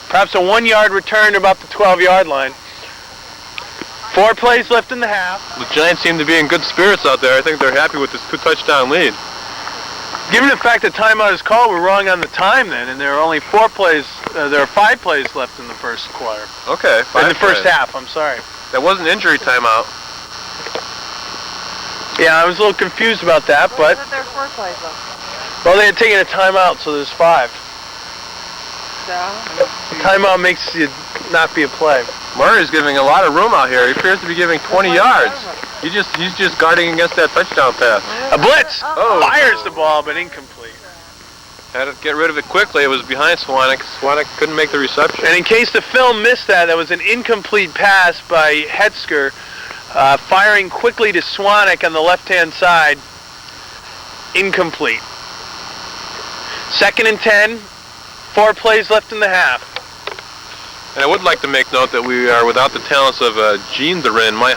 Perhaps a 1-yard return to about the 12-yard line. 4 plays left in the half. The Giants seem to be in good spirits out there. I think they're happy with this 2-touchdown lead. Given the fact that timeout is called, we're wrong on the time then, and there are only 4 plays. There are 5 plays left in the first quarter. Okay, 5 in the first half. I'm sorry. That was an injury timeout. Yeah, I was a little confused about that, but There are 4 plays left. well, they had taken a timeout, so there's 5. So? Timeout makes it not be a play. Murray's giving a lot of room out here. He appears to be giving 20 yards. He's just guarding against that touchdown pass. A blitz! Oh. Fires the ball, but incomplete. Had to get rid of it quickly. It was behind Cwanek. Cwanek couldn't make the reception. And in case the film missed that was an incomplete pass by Hetzer, firing quickly to Cwanek on the left-hand side. Incomplete. 2nd and 10. 4 plays left in the half. And I would like to make note that we are without the talents of DaRin, my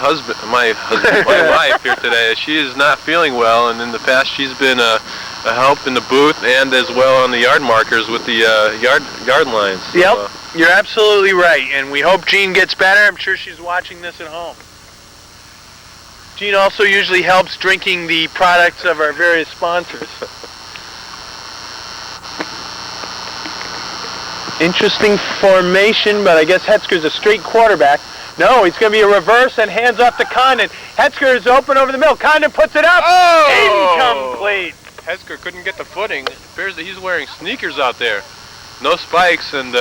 wife here today. She is not feeling well, and in the past she's been a help in the booth and as well on the yard markers with the yard lines. So, yep, you're absolutely right, and we hope Jean gets better. I'm sure she's watching this at home. Jean also usually helps drinking the products of our various sponsors. Interesting formation, but I guess Hetzer's a straight quarterback. No, he's going to be a reverse and hands off to Condon. Hetzer is open over the middle. Condon puts it up. Oh! Incomplete. Hetzer couldn't get the footing. It appears that he's wearing sneakers out there. No spikes, and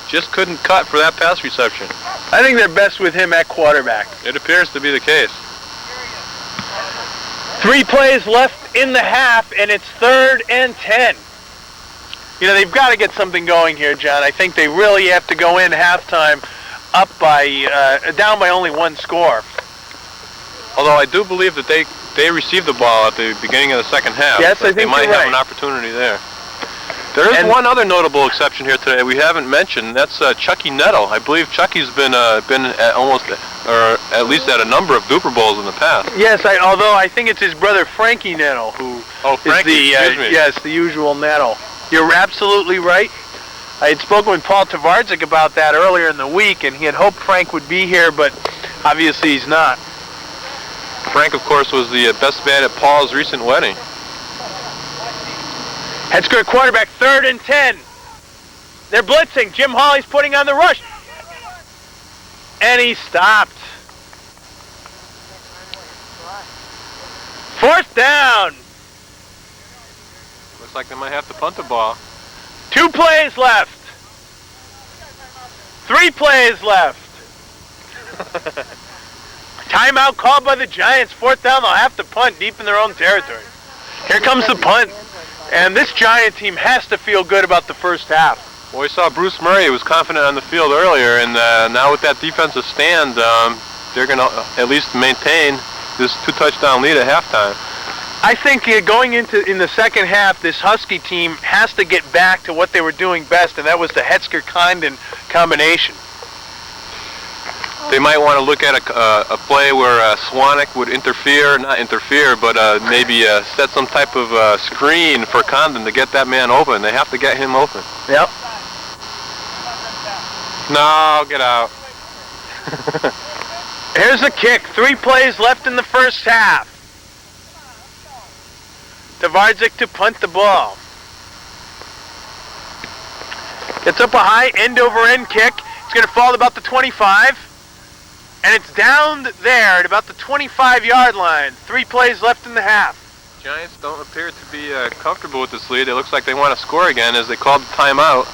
just couldn't cut for that pass reception. I think they're best with him at quarterback. It appears to be the case. 3 plays left in the half, and it's 3rd and 10. You know, they've got to get something going here, John. I think they really have to go in halftime up by, down by only 1 score. Although I do believe that they received the ball at the beginning of the second half. Yes, I think they might you're have right. an opportunity there. There is one other notable exception here today we haven't mentioned. That's Chucky Nettle. I believe Chucky's been at almost, or at least at a number of Dupor Bowls in the past. Yes, although I think it's his brother Frankie Nettle who is the usual Nettle. You're absolutely right. I had spoken with Paul Tvardzik about that earlier in the week, and he had hoped Frank would be here, but obviously he's not. Frank, of course, was the best man at Paul's recent wedding. Hetzer at quarterback, 3rd and 10. They're blitzing. Jim Hawley's putting on the rush. And he stopped. 4th down. Looks like they might have to punt the ball. 2 plays left. 3 plays left. Timeout called by the Giants. 4th down, they'll have to punt deep in their own territory. Here comes the punt. And this Giant team has to feel good about the first half. Well, we saw Bruce Murray was confident on the field earlier, and now with that defensive stand, they're going to at least maintain this 2-touchdown lead at halftime. I think going into in the second half, this Husky team has to get back to what they were doing best, and that was the Hetzer-Condon combination. They might want to look at a play where Cwanek would not interfere, but maybe set some type of screen for Condon to get that man open. They have to get him open. Yep. No, get out. Here's a kick. 3 plays left in the first half. Tvardzik to punt the ball. Gets up a high end-over-end kick. It's going to fall at about the 25. And it's down there at about the 25-yard line. 3 plays left in the half. Giants don't appear to be comfortable with this lead. It looks like they want to score again as they called the timeout.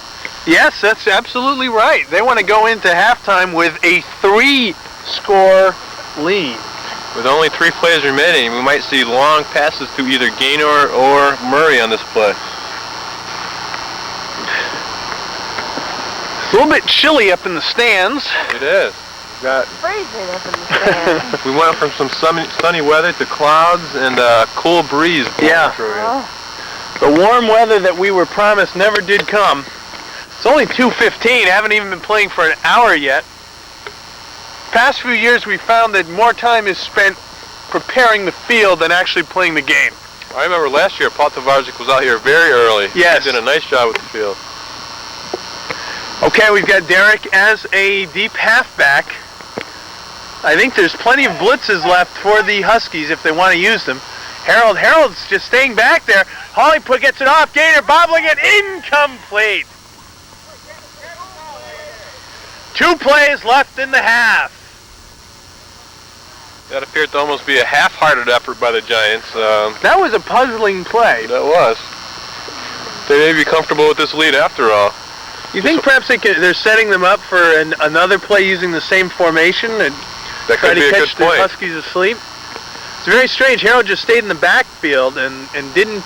Yes, that's absolutely right. They want to go into halftime with a 3-score lead. With only 3 plays remaining, we might see long passes to either Gaynor or Murray on this play. It's a little bit chilly up in the stands. It is. Freezing up in the stands. We went from some sunny weather to clouds and a cool breeze blowing through here. The warm weather that we were promised never did come. It's only 2:15. Haven't even been playing for an hour yet. Past few years we found that more time is spent preparing the field than actually playing the game. I remember last year Paul Tvardzik was out here very early. Yes. He did a nice job with the field. Okay, we've got Darak as a deep halfback. I think there's plenty of blitzes left for the Huskies if they want to use them. Harold's just staying back there. Hawley gets it off. Gaynor bobbling it. Incomplete. 2 plays left in the half. That appeared to almost be a half-hearted effort by the Giants. That was a puzzling play. That was. They may be comfortable with this lead after all. You think perhaps they're setting them up for another play using the same formation and That try could be to a catch good the point. Huskies asleep? It's very strange. Harold just stayed in the backfield and didn't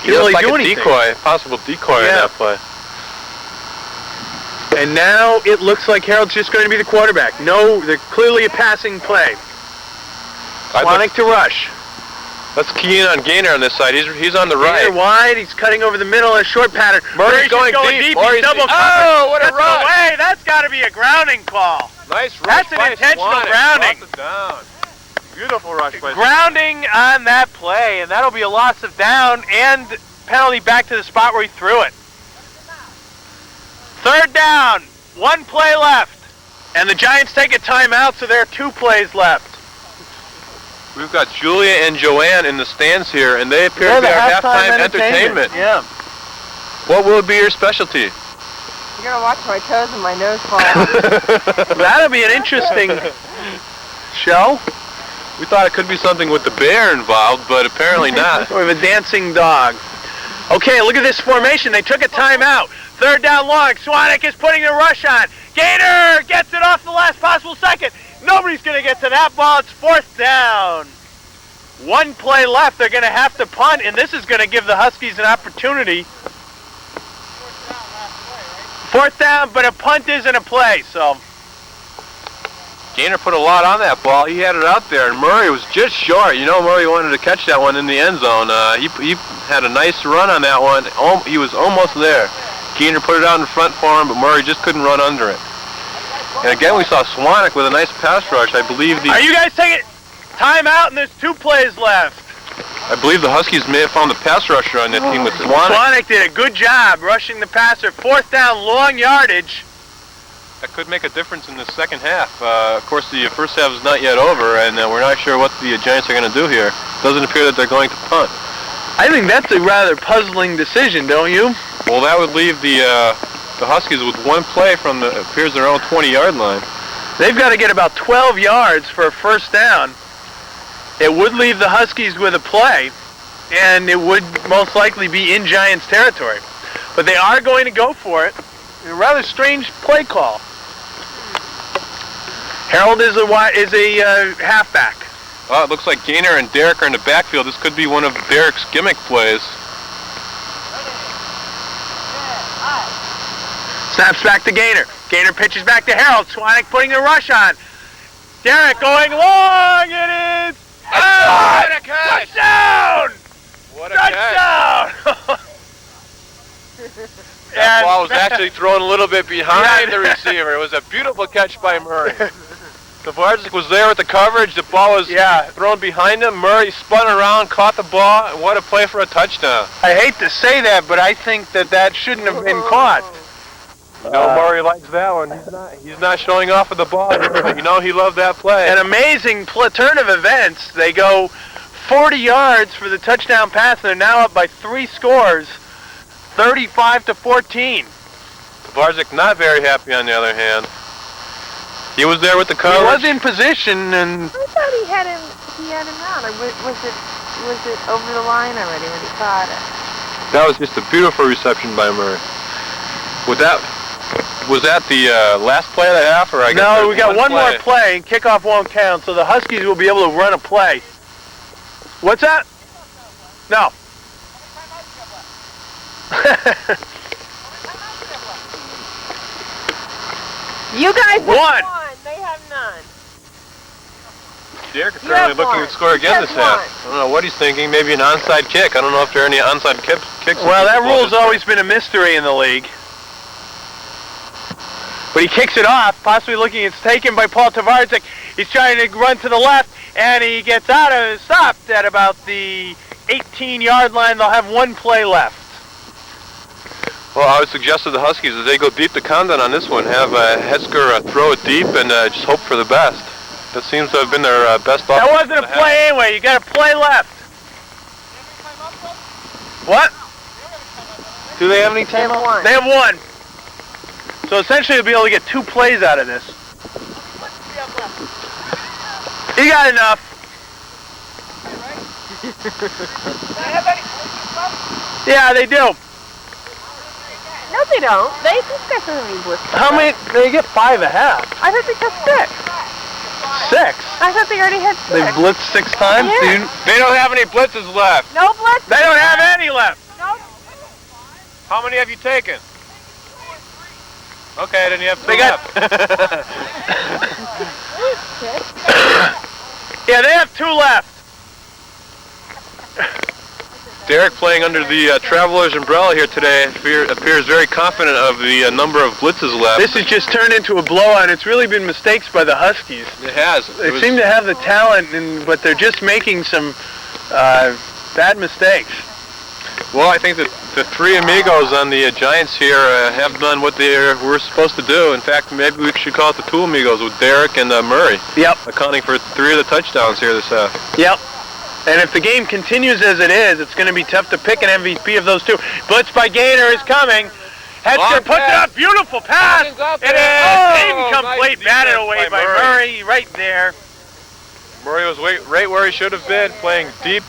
He really looked like do a anything. decoy, possible decoy in that play. And now it looks like Harold's just going to be the quarterback. No, they're clearly a passing play. Cwanek to rush. Let's key in on Gaynor on this side. He's on the right. Gaynor wide. He's cutting over the middle in a short pattern. Murray's going deep. He's double covered. Oh, what a Gets run! away. That's got to be a grounding call. Nice rush. That's an by intentional Cwanek. grounding. Dropped it down. Beautiful rush by Grounding on that play, and that'll be a loss of down and penalty back to the spot where he threw it. 3rd down. 1 play left. And the Giants take a timeout, so there are 2 plays left. We've got Julia and Joanne in the stands here, and they appear to be the our halftime entertainment. Yeah. What will be your specialty? You're going to watch my toes and my nose fall. That'll be an interesting show. We thought it could be something with the bear involved, but apparently not. We have a dancing dog. Okay, look at this formation. They took a timeout. 3rd down long. Cwanek is putting the rush on. Gaynor gets it off the last possible second. Nobody's going to get to that ball. It's 4th down. 1 play left. They're going to have to punt, and this is going to give the Huskies an opportunity. 4th down, but a punt isn't a play, so. Gaynor put a lot on that ball. He had it out there, and Murray was just short. You know, Murray wanted to catch that one in the end zone. He had a nice run on that one. He was almost there. Gaynor put it out in front for him, but Murray just couldn't run under it. And again, we saw Cwanek with a nice pass rush. I believe Are you guys taking timeout, and there's 2 plays left. I believe the Huskies may have found the pass rusher on that team with Cwanek. Cwanek did a good job rushing the passer. 4th down, long yardage. That could make a difference in the second half. Of course, the first half is not yet over, and we're not sure what the Giants are going to do here. Doesn't appear that they're going to punt. I think that's a rather puzzling decision, don't you? Well, that would leave the Huskies with 1 play from appears their own 20-yard line. They've got to get about 12 yards for a 1st down. It would leave the Huskies with a play, and it would most likely be in Giants territory. But they are going to go for it. A rather strange play call. Harold is a halfback. Oh, it looks like Gaynor and Darak are in the backfield. This could be one of Darak's gimmick plays. Snaps back to Gaynor. Gaynor pitches back to Harold. Cwanek putting the rush on. Darak going long. It is. Oh, what a catch! Touchdown! What a catch! Touchdown! That ball was actually thrown a little bit behind the receiver. It was a beautiful catch by Murray. Tvardzik was there with the coverage. The ball was thrown behind him. Murray spun around, caught the ball, and what a play for a touchdown. I hate to say that, but I think that shouldn't have been caught. You know, Murray likes that one. He's not showing off with the ball. You know, he loved that play. An amazing turn of events. They go 40 yards for the touchdown pass, and they're now up by 3 scores, 35-14. Tvardzik not very happy on the other hand. He was there with the coverage. He was in position, and I thought he had him out. Or was it over the line already when he caught it? That was just a beautiful reception by Murray. Was that the last play of the half, or I guess no? We got one more play, and kickoff won't count, so the Huskies will be able to run a play. What's that? No. You guys have One. They have none. Derek is certainly looking to score again this half. I don't know what he's thinking. Maybe an onside kick. I don't know if there are any onside kicks. Well, that rule's always been a mystery in the league. But he kicks it off, possibly looking, it's taken by Paul Tvardzik. He's trying to run to the left, and he gets out of it, stopped at about the 18-yard line. They'll have 1 play left. Well, I would suggest to the Huskies that they go deep to Condon on this one, have Hetzer throw it deep, and just hope for the best. That seems to have been their best offense. That wasn't a play anyway. You got a play left. What? Do they have any time? They have 1. So essentially, they'll be able to get 2 plays out of this. He got enough. Yeah, they do. No, they don't. These guys don't have any blitz. How many? They get 5 a half. I thought they got 6. 6? I thought they already had 6. They blitzed 6 times? Yeah. They don't have any blitzes left. No blitz. They don't have any left. No. How many have you taken? Okay, then you have 2 They got. left. Yeah, they have 2 left. Derek, playing under the Traveler's umbrella here today, appears very confident of the number of blitzes left. This has just turned into a blowout. It's really been mistakes by the Huskies. It has. They seem to have the talent, but they're just making some bad mistakes. Well, I think that the 3 amigos on the Giants here have done what they were supposed to do. In fact, maybe we should call it the 2 amigos with Darak and Murray. Yep. Accounting for 3 of the touchdowns here this half. Yep. And if the game continues as it is, it's going to be tough to pick an MVP of those 2. Blitz by Gaynor is coming. Hetzer puts it up. Beautiful pass. It is incomplete. Batted away by Murray right there. Murray was right where he should have been, playing deep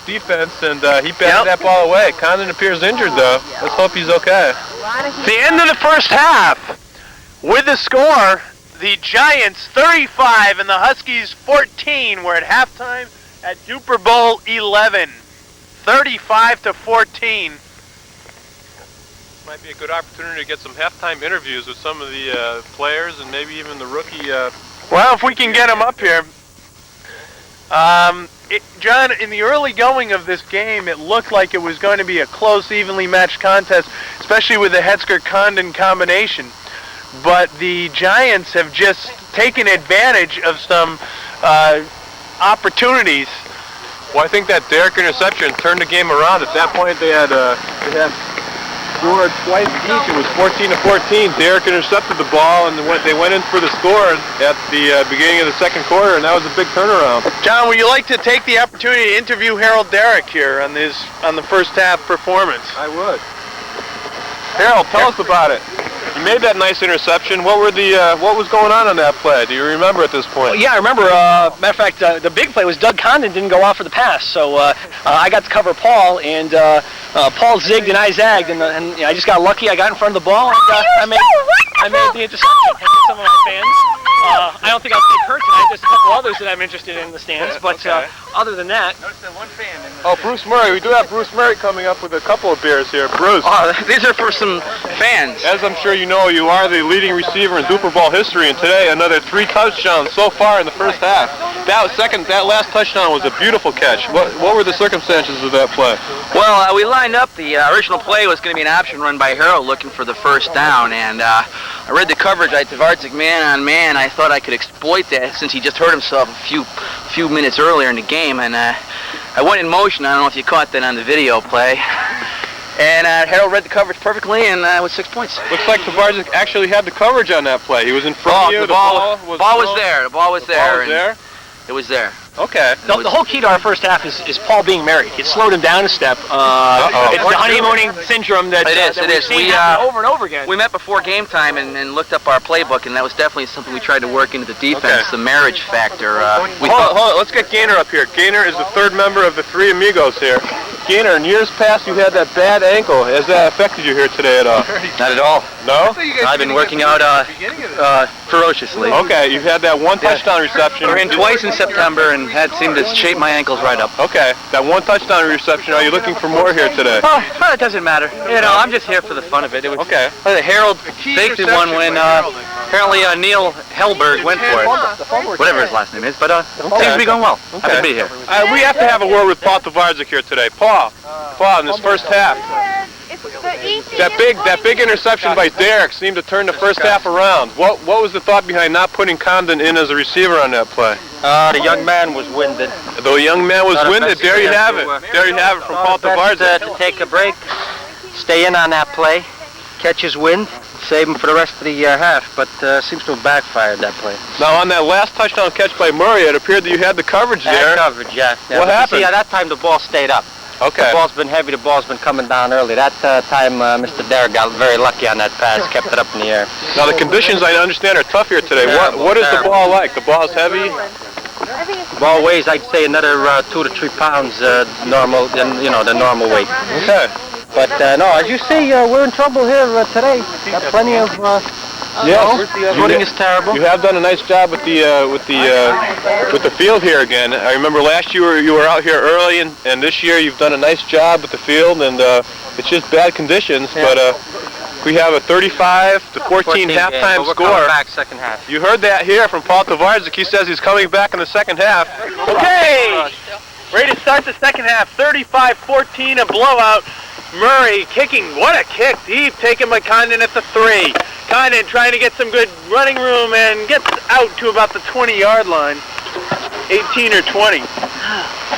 defense, and he batted that ball away. Condon appears injured, though. Let's hope he's okay. The end of the first half, with the score, the Giants 35 and the Huskies 14. We're at halftime at Dupor Bowl XI, 35-14. Might be a good opportunity to get some halftime interviews with some of the players and maybe even the rookie. Well, if we can get them up here. John, in the early going of this game, it looked like it was going to be a close, evenly matched contest, especially with the Hetzer-Condon combination. But the Giants have just taken advantage of some opportunities. Well, I think that Darak interception turned the game around. At that point, they had scored twice each. It was 14-14. Darak intercepted the ball, and they went in for the score at the beginning of the second quarter, and that was a big turnaround. John, would you like to take the opportunity to interview Harold Darak here on the first half performance? I would. Harold, tell us about it. You made that nice interception. What was going on that play? Do you remember at this point? Well, yeah, I remember. Matter of fact, the big play was Doug Condon didn't go off for the pass, so I got to cover Paul, and Paul zigged and I zagged, and I just got lucky. I got in front of the ball, and I made the interception. And some of my fans. I don't think I'll take her tonight. There's a couple others that I'm interested in the stands, but other than that. Notice that 1 fan in the Bruce Murray. We do have Bruce Murray coming up with a couple of beers here. Bruce. these are for some fans. As I'm sure you know, you are the leading receiver in Dupor Bowl history, and today another 3 touchdowns so far in the first half. That last touchdown was a beautiful catch. What were the circumstances of that play? Well, we lined up. The original play was going to be an option run by Harold looking for the first down, and I read the coverage. I had Tvardzik man on man. I thought I could exploit that since he just hurt himself a few minutes earlier in the game, and I went in motion. I don't know if you caught that on the video play. And Harold read the coverage perfectly, and with 6 points. Looks like Tvardzik actually had the coverage on that play. He was in front of you. The ball was there. The ball was there. It was there. Okay. The whole key to our first half is Paul being married. It slowed him down a step. It's the honeymooning syndrome that we've seen happen over and over again. We met before game time and looked up our playbook, and that was definitely something we tried to work into the defense, the marriage factor. Hold on, let's get Gaynor up here. Gaynor is the third member of the three amigos here. Gaynor, in years past you had that bad ankle. Has that affected you here today at all? Not at all. No? I've been working out ferociously. Okay, you've had that one touchdown reception. I ran twice in September and had seemed to shape my ankles right up. Okay, that one touchdown reception. Are you looking for more here today? Oh, well, it doesn't matter. You know, I'm just here for the fun of it. It was, okay. Harold faked it one when apparently Neil Hellberg went for it. Whatever his last name is, but seems to be going well. Happy to be here. We have to have a word with Paul Tvardzik here today. Paul, in this first half. That big interception by Darak seemed to turn the first half around. What was the thought behind not putting Condon in as a receiver on that play? The young man was winded. The young man was winded. There you have it. There you have it from Paul Tvardzik. To take a break, stay in on that play, catch his wind, save him for the rest of the half, but seems to have backfired that play. Now on that last touchdown catch by Murray, it appeared that you had the coverage there. Coverage, yeah. What happened? See, at that time the ball stayed up. Okay. The ball's been heavy, the ball's been coming down early. That time Mr. Darak got very lucky on that pass, kept it up in the air. Now the conditions I understand are tough here today. What is the ball like? The ball's heavy? The ball weighs, I'd say, another 2 to 3 pounds normal than the normal weight. Okay. But no, as you see, we're in trouble here today. Got plenty of. Yes. Footing is terrible. You have done a nice job with the field here again. I remember last year you were out here early, and this year you've done a nice job with the field, and it's just bad conditions. Yeah. But we have a 35-14 halftime score. Coming back second half. You heard that here from Paul Tvardzik. He says he's coming back in the second half. Okay, ready to start the second half. 35-14, a blowout. Murray kicking, what a kick, deep, taken by Condon at the 3. Condon trying to get some good running room and gets out to about the 20-yard line, 18 or 20.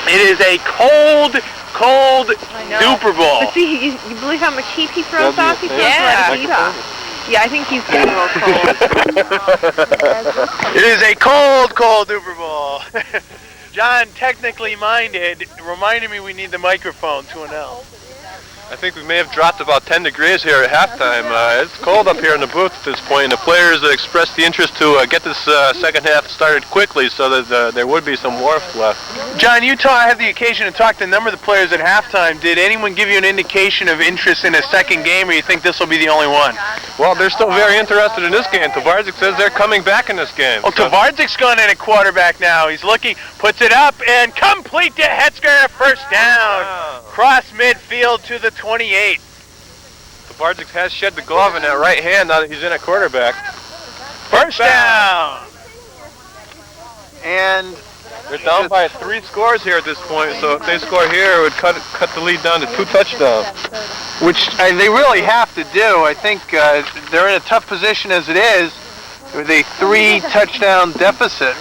It is a cold Dupor Bowl. But see, you believe how much heat he throws off? He throws a lot of heat off. Yeah, I think he's getting a little cold. It is a cold Dupor Bowl. John, technically minded, reminded me we need the microphone to announce. I think we may have dropped about 10 degrees here at halftime. It's cold up here in the booth at this point, and the players expressed the interest to get this second half started quickly so that there would be some warmth left. John, you had the occasion to talk to a number of the players at halftime. Did anyone give you an indication of interest in a second game, or you think this will be the only one? Well, they're still very interested in this game. Tvardzik says they're coming back in this game. Oh, Tvardzik's gone in at quarterback now. He's looking, puts it up, and complete to Hetzer, first down. Cross midfield to the 28. Tvardzik has shed the glove in that right hand now that he's in at quarterback. First down. And they're down by 3 scores here at this point, so if they score here, it would cut the lead down to 2 touchdowns. Which they really have to do. I think they're in a tough position as it is with a 3-touchdown deficit.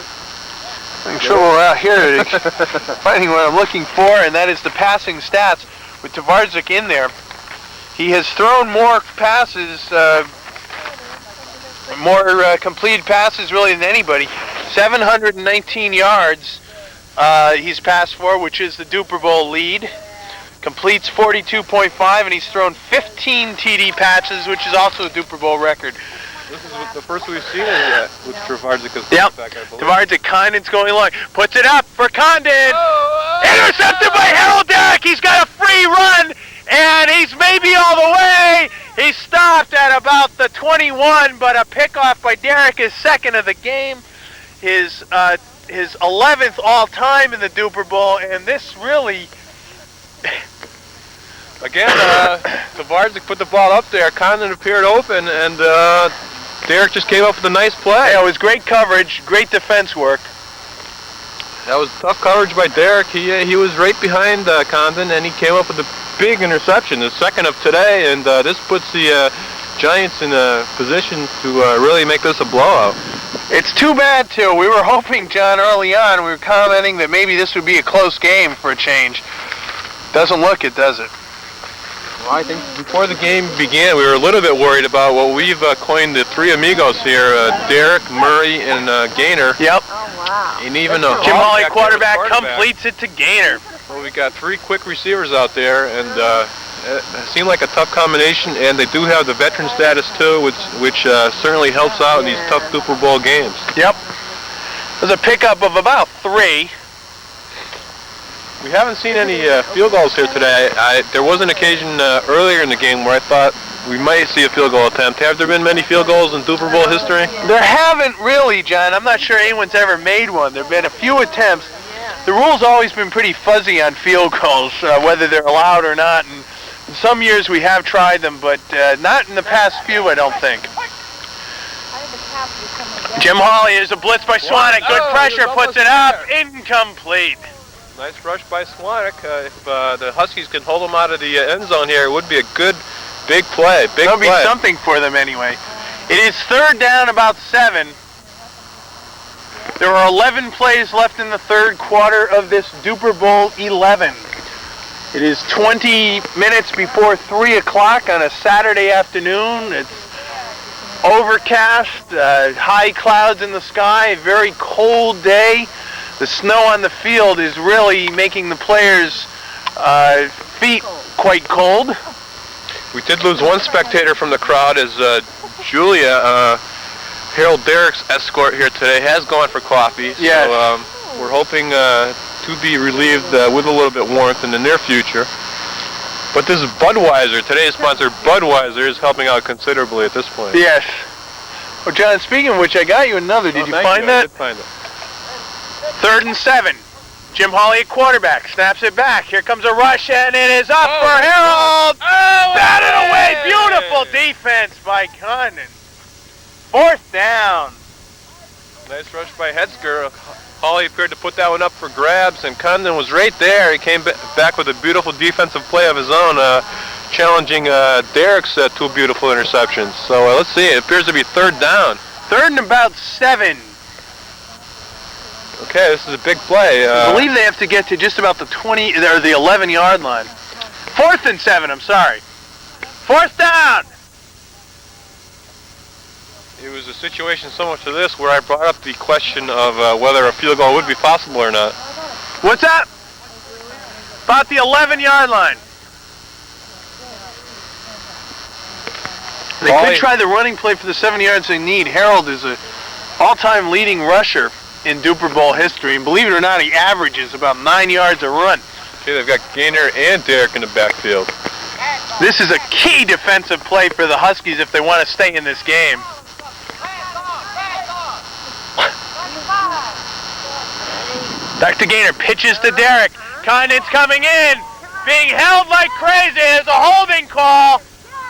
I'm sure we're out here finding what I'm looking for, and that is the passing stats with Tvardzik in there. He has thrown more passes, more completed passes really than anybody. 719 yards he's passed for, which is the Dupor Bowl lead. Completes 42.5, and he's thrown 15 TD passes, which is also a Dupor Bowl record. This is the first we've seen it with Tvardzik as quarterback, I believe. Tvardzik, Condon's going long. Puts it up for Condon. Intercepted by Harold Darak. He's got a free run, and he's maybe all the way. He stopped at about the 21, but a pickoff by Darak is second of the game. His 11th all-time in the Dupor Bowl, and this really... Again, Tvardzik put the ball up there. Condon appeared open, and Darak just came up with a nice play. Yeah, it was great coverage, great defense work. That was tough coverage by Darak. He was right behind Condon, and he came up with a big interception, the second of today, and this puts the Giants in a position to really make this a blowout. It's too bad, too. We were hoping, John, early on, we were commenting that maybe this would be a close game for a change. Doesn't look it, does it? Well, I think before the game began, we were a little bit worried about what we've coined the three amigos here, Darak, Murray, and Gaynor. Yep. Oh, wow. And even Jim Hawley, quarterback, completes it to Gaynor. Well, we got three quick receivers out there, and it seemed like a tough combination, and they do have the veteran status too, which certainly helps out in these tough Dupor Bowl games. Yep. There's a pickup of about 3. We haven't seen any field goals here today. There was an occasion earlier in the game where I thought we might see a field goal attempt. Have there been many field goals in Dupor Bowl history? There haven't really, John. I'm not sure anyone's ever made one. There have been a few attempts. The rule's always been pretty fuzzy on field goals, whether they're allowed or not. And in some years we have tried them, but not in the past few, I don't think. Jim Hawley, is a blitz by Cwanek. Good pressure, puts it up. Incomplete. Nice rush by Cwanek. If the Huskies can hold them out of the end zone here, it would be a good, big play. That'll be something for them anyway. It is 3rd down, about 7. There are 11 plays left in the 3rd quarter of this Dupor Bowl 11. It is 20 minutes before 3 o'clock on a Saturday afternoon. It's overcast, high clouds in the sky, a very cold day. The snow on the field is really making the players' feet quite cold. We did lose one spectator from the crowd as Julia, Harold Darak's escort here today, has gone for coffee. Yes. So we're hoping to be relieved with a little bit warmth in the near future. But this is Budweiser. Today's sponsor, Budweiser, is helping out considerably at this point. Yes. Well, John, speaking of which, I got you another. Did you find that? I did find it. 3rd and 7. Jim Hawley at quarterback. Snaps it back. Here comes a rush, and it is up for Harold. Batted away. Beautiful defense by Condon. 4th down. Nice rush by Hetzer. Hawley appeared to put that one up for grabs, and Condon was right there. He came back with a beautiful defensive play of his own, challenging Darak's 2 beautiful interceptions. So let's see. It appears to be 3rd down. 3rd and about 7. Okay, this is a big play. I believe they have to get to just about the 20 or the 11-yard line. 4th and 7. I'm sorry. 4th down. It was a situation similar to this where I brought up the question of whether a field goal would be possible or not. What's that? About the 11-yard line. They could try the running play for the 7 yards they need. Harold is an all-time leading rusher in Dupor Bowl history, and believe it or not, he averages about 9 yards a run. Okay, they've got Gaynor and Darak in the backfield. This is a key defensive play for the Huskies if they want to stay in this game. Back to Gaynor, pitches to Darak. Condon's coming in, being held like crazy. There's a holding call.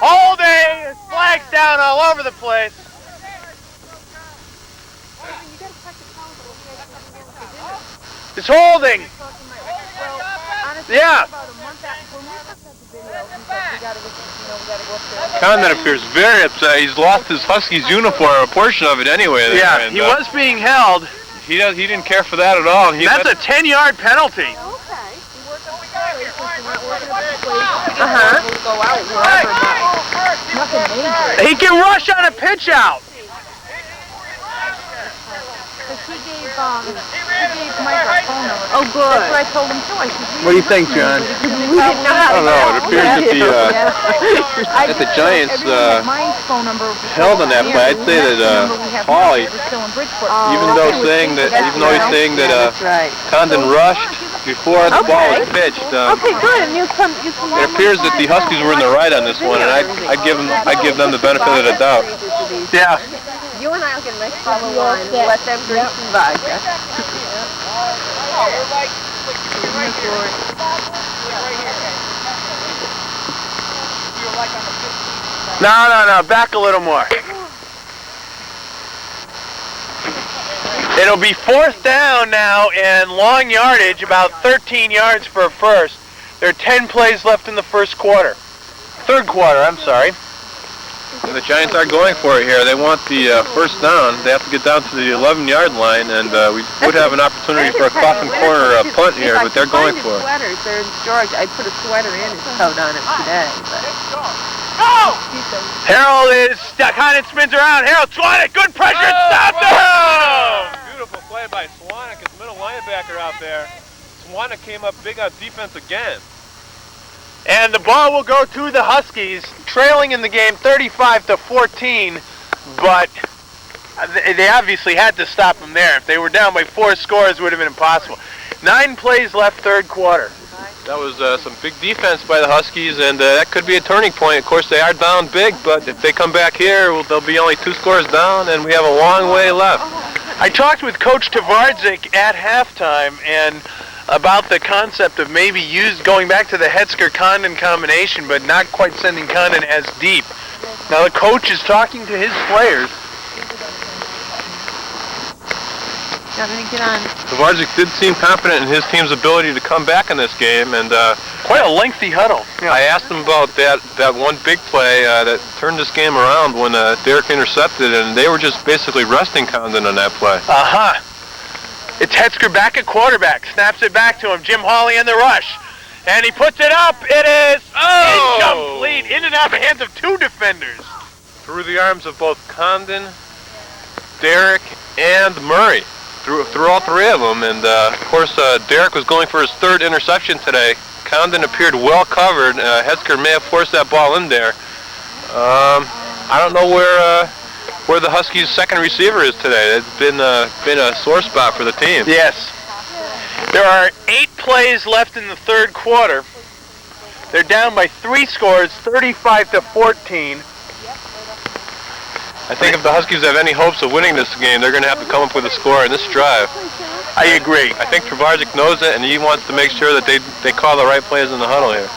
Holding, flags down all over the place. It's holding. Yeah. Condon appears very upset. He's lost his Huskies uniform, a portion of it anyway. There, yeah, and, he was being held. He didn't care for that at all. That's a 10-yard penalty. He can rush on a pitch out. Oh, good. That's what I told him too. I said, What do you think, John? we didn't know how I don't know. It appears that the Giants held on that play. I'd say that Hawley, even though he's saying that Condon rushed before the ball was pitched, okay, good. And you can it appears that the Huskies were in the right on this one, and I give them the benefit of the doubt. Yeah. You and I will get a nice bottle of wine and let them drink some vodka. No. Back a little more. It'll be 4th down now and long yardage, about 13 yards for a first. There are 10 plays left in the 3rd quarter, I'm sorry. And the Giants are going for it here. They want the first down. They have to get down to the 11-yard line, and we would have an opportunity for a coffin corner punt here, but they're going for it. Sweaters, they're in storage. I put a sweater in his coat on him today. Harold is stuck. Condon spins around. Harold Cwanek, good pressure. Stop him! Beautiful play by Cwanek, his middle linebacker out there. Cwanek came up big on defense again. And the ball will go to the Huskies, trailing in the game 35-14, but they obviously had to stop them there. If they were down by 4 scores, it would have been impossible. 9 plays left, third quarter. That was some big defense by the Huskies, and that could be a turning point. Of course, they are down big, but if they come back here, they'll be only 2 scores down, and we have a long way left. I talked with Coach Tvardzik at halftime, and about the concept of maybe going back to the Hetzer-Condon combination, but not quite sending Condon as deep. Now the coach is talking to his players. I'm going to get on. Tvardzik did seem confident in his team's ability to come back in this game, and Quite a lengthy huddle. I asked him about that one big play that turned this game around when Darak intercepted, and they were just basically resting Condon on that play. It's Hetzer back at quarterback. Snaps it back to him. Jim Hawley in the rush. And he puts it up. It is incomplete. In and out of the hands of 2 defenders. Through the arms of both Condon, Darak, and Murray. Through all 3 of them. And, of course, Darak was going for his 3rd interception today. Condon appeared well covered. Hetzer may have forced that ball in there. I don't know where the Huskies' second receiver is today. It's been a sore spot for the team. Yes. There are 8 plays left in the third quarter. They're down by 3 scores, 35-14. I think if the Huskies have any hopes of winning this game, they're going to have to come up with a score in this drive. I agree. I think Tvardzik knows it, and he wants to make sure that they call the right plays in the huddle here.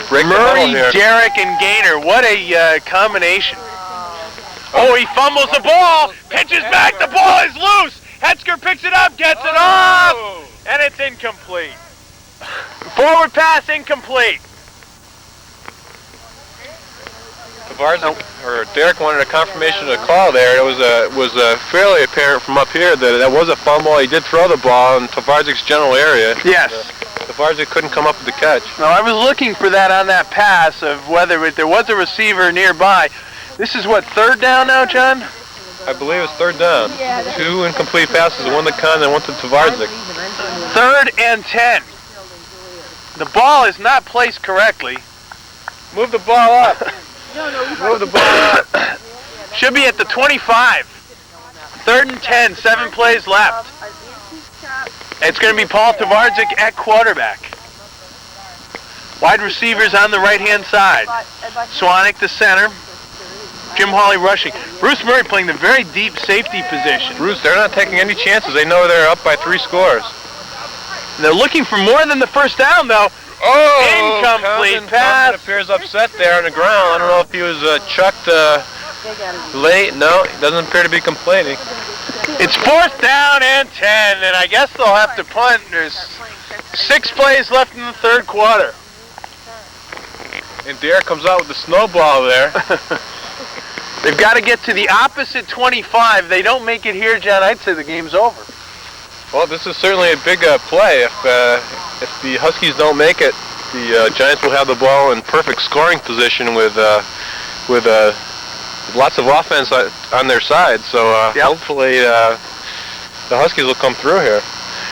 Murray, Darak, and Gaynor. What a combination. Oh, he fumbles the ball, pitches back, the ball is loose. Hetzer picks it up, gets it off, and it's incomplete. Forward pass incomplete. Darak wanted a confirmation of the call there. It was fairly apparent from up here that was a fumble. He did throw the ball in Tvardzik general area. Yes. Tvardzik couldn't come up with the catch. No, I was looking for that on that pass of whether there was a receiver nearby. This is what, 3rd down now, John? I believe it's 3rd down. 2 incomplete passes, 1 to Condon, 1 to Tvardzik. 3rd and 10. The ball is not placed correctly. Move the ball up. Move the ball up. Should be at the 25. 3rd and 10, 7 plays left. It's going to be Paul Tvardzik at quarterback. Wide receivers on the right-hand side. Cwanek the center. Jim Hawley rushing. Bruce Murray playing the very deep safety position. Bruce, they're not taking any chances. They know they're up by 3 scores. They're looking for more than the first down, though. Oh, incomplete pass. Condon appears upset there on the ground. I don't know if he was chucked late. No, he doesn't appear to be complaining. It's 4th down and 10, and I guess they'll have to punt. There's 6 plays left in the third quarter. And Darak comes out with the snowball there. They've got to get to the opposite 25. They don't make it here, John, I'd say the game's over. Well, this is certainly a big play. If the Huskies don't make it, the Giants will have the ball in perfect scoring position with lots of offense on their side. So hopefully the Huskies will come through here.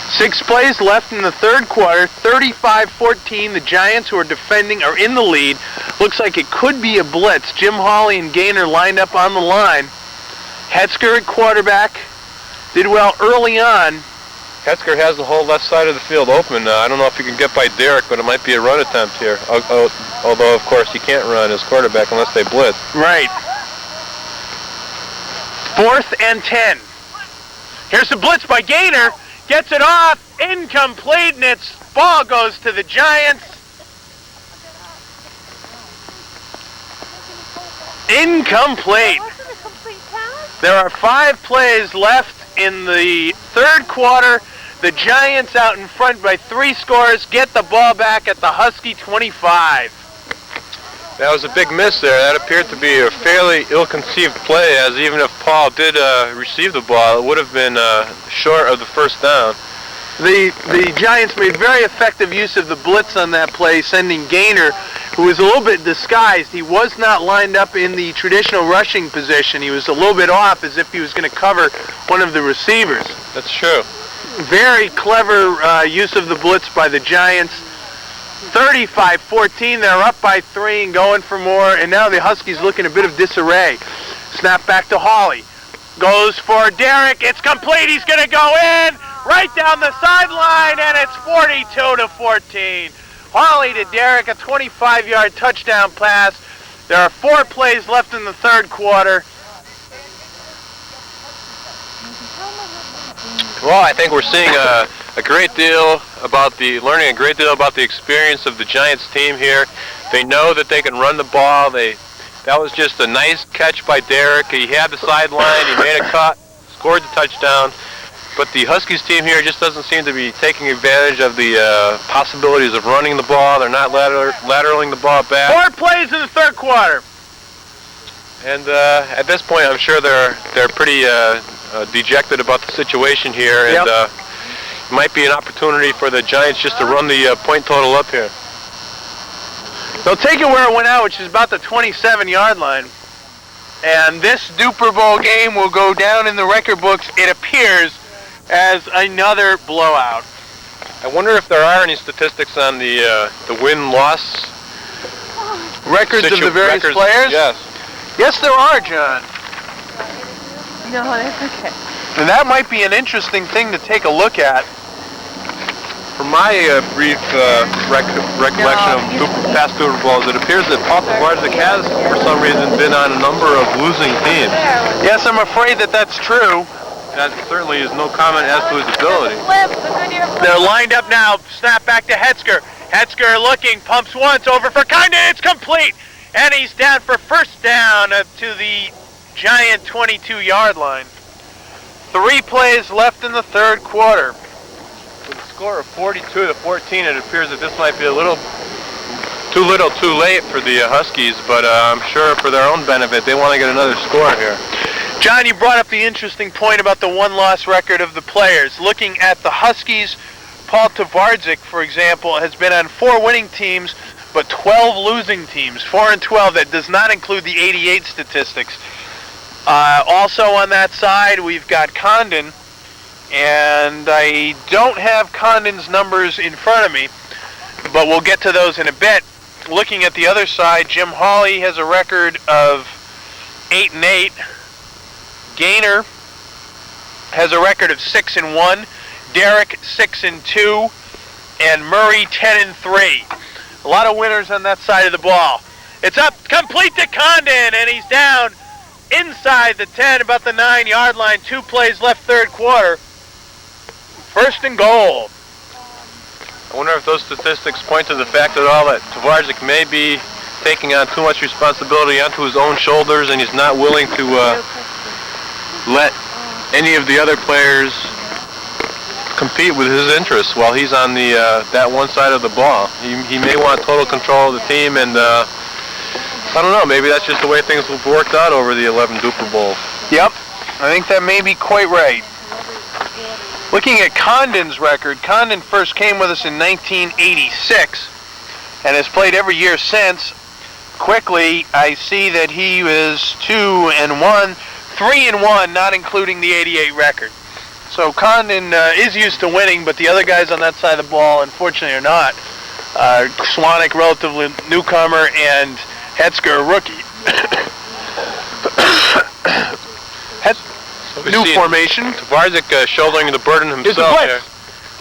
6 plays left in the third quarter, 35-14. The Giants, who are defending, are in the lead. Looks like it could be a blitz. Jim Hawley and Gaynor lined up on the line. Hetzer at quarterback. Did well early on. Hetzer has the whole left side of the field open. I don't know if he can get by Darak, but it might be a run attempt here. Although, of course, he can't run as quarterback unless they blitz. Right. 4th and 10. Here's the blitz by Gaynor. Gets it off. Incomplete, and its ball goes to the Giants. Incomplete. There are 5 plays left in the third quarter. The Giants out in front by 3 scores. Get the ball back at the Husky 25. That was a big miss there. That appeared to be a fairly ill-conceived play, as even if Paul did receive the ball, it would have been short of the first down. The Giants made very effective use of the blitz on that play, sending Gaynor, who was a little bit disguised. He was not lined up in the traditional rushing position. He was a little bit off, as if he was going to cover one of the receivers. That's true. Very clever use of the blitz by the Giants. 35-14, they're up by 3 and going for more, and now the Huskies look in a bit of disarray. Snap back to Hawley. Goes for Darak. It's complete. He's going to go in right down the sideline, and it's 42-14. Hawley to Darak, a 25-yard touchdown pass. There are 4 plays left in the third quarter. Well, I think we're seeing learning a great deal about the experience of the Giants team here. They know that they can run the ball. That was just a nice catch by Darak. He had the sideline, he made a cut, scored the touchdown. But the Huskies team here just doesn't seem to be taking advantage of the possibilities of running the ball. They're not lateraling the ball back. 4 plays in the third quarter. And at this point, I'm sure they're pretty dejected about the situation here. And it might be an opportunity for the Giants just to run the point total up here. They'll take it where it went out, which is about the 27-yard line. And this Dupor Bowl game will go down in the record books, it appears, as another blowout. I wonder if there are any statistics on the win-loss records of the various players? Yes. Yes, there are, John. No, that's okay. And that might be an interesting thing to take a look at. From my brief recollection of past Dupor Bowls, it appears that Paul Tvardzik has, for some reason, been on a number of losing teams. Yes, I'm afraid that that's true. That certainly is no comment as to his ability. They're lined up now. Snap back to Hetzer. Hetzer looking, pumps once, over for Condon. It's complete. And he's down for first down to the Giant 22-yard line. 3 plays left in the third quarter. With a score of 42-14, it appears that this might be a little too late for the Huskies, but I'm sure for their own benefit, they want to get another score here. John, you brought up the interesting point about the one-loss record of the players. Looking at the Huskies, Paul Tvardzik, for example, has been on 4 winning teams, but 12 losing teams, 4 and 12. That does not include the 88 statistics. Also on that side, we've got Condon, and I don't have Condon's numbers in front of me, but we'll get to those in a bit. Looking at the other side, Jim Hawley has a record of 8-8. Gaynor has a record of 6-1. Darak 6-2, and Murray 10-3. A lot of winners on that side of the ball. It's up, complete to Condon, and he's down inside the 10, about the 9-yard line. 2 plays left third quarter. First and goal. I wonder if those statistics point to the fact at all that Tvardzik may be taking on too much responsibility onto his own shoulders, and he's not willing to let any of the other players compete with his interests while he's on the that one side of the ball. He may want total control of the team, and I don't know, maybe that's just the way things have worked out over the 11 Dupor Bowls. Yep, I think that may be quite right. Looking at Condon's record, Condon first came with us in 1986 and has played every year since. Quickly, I see that he was 2-1, 3-1, not including the 88 record. So Condon is used to winning, but the other guys on that side of the ball, unfortunately, are not. Cwanek, relatively newcomer, and Hetzer, a rookie. New formation. Tvardzik shouldering the burden himself here.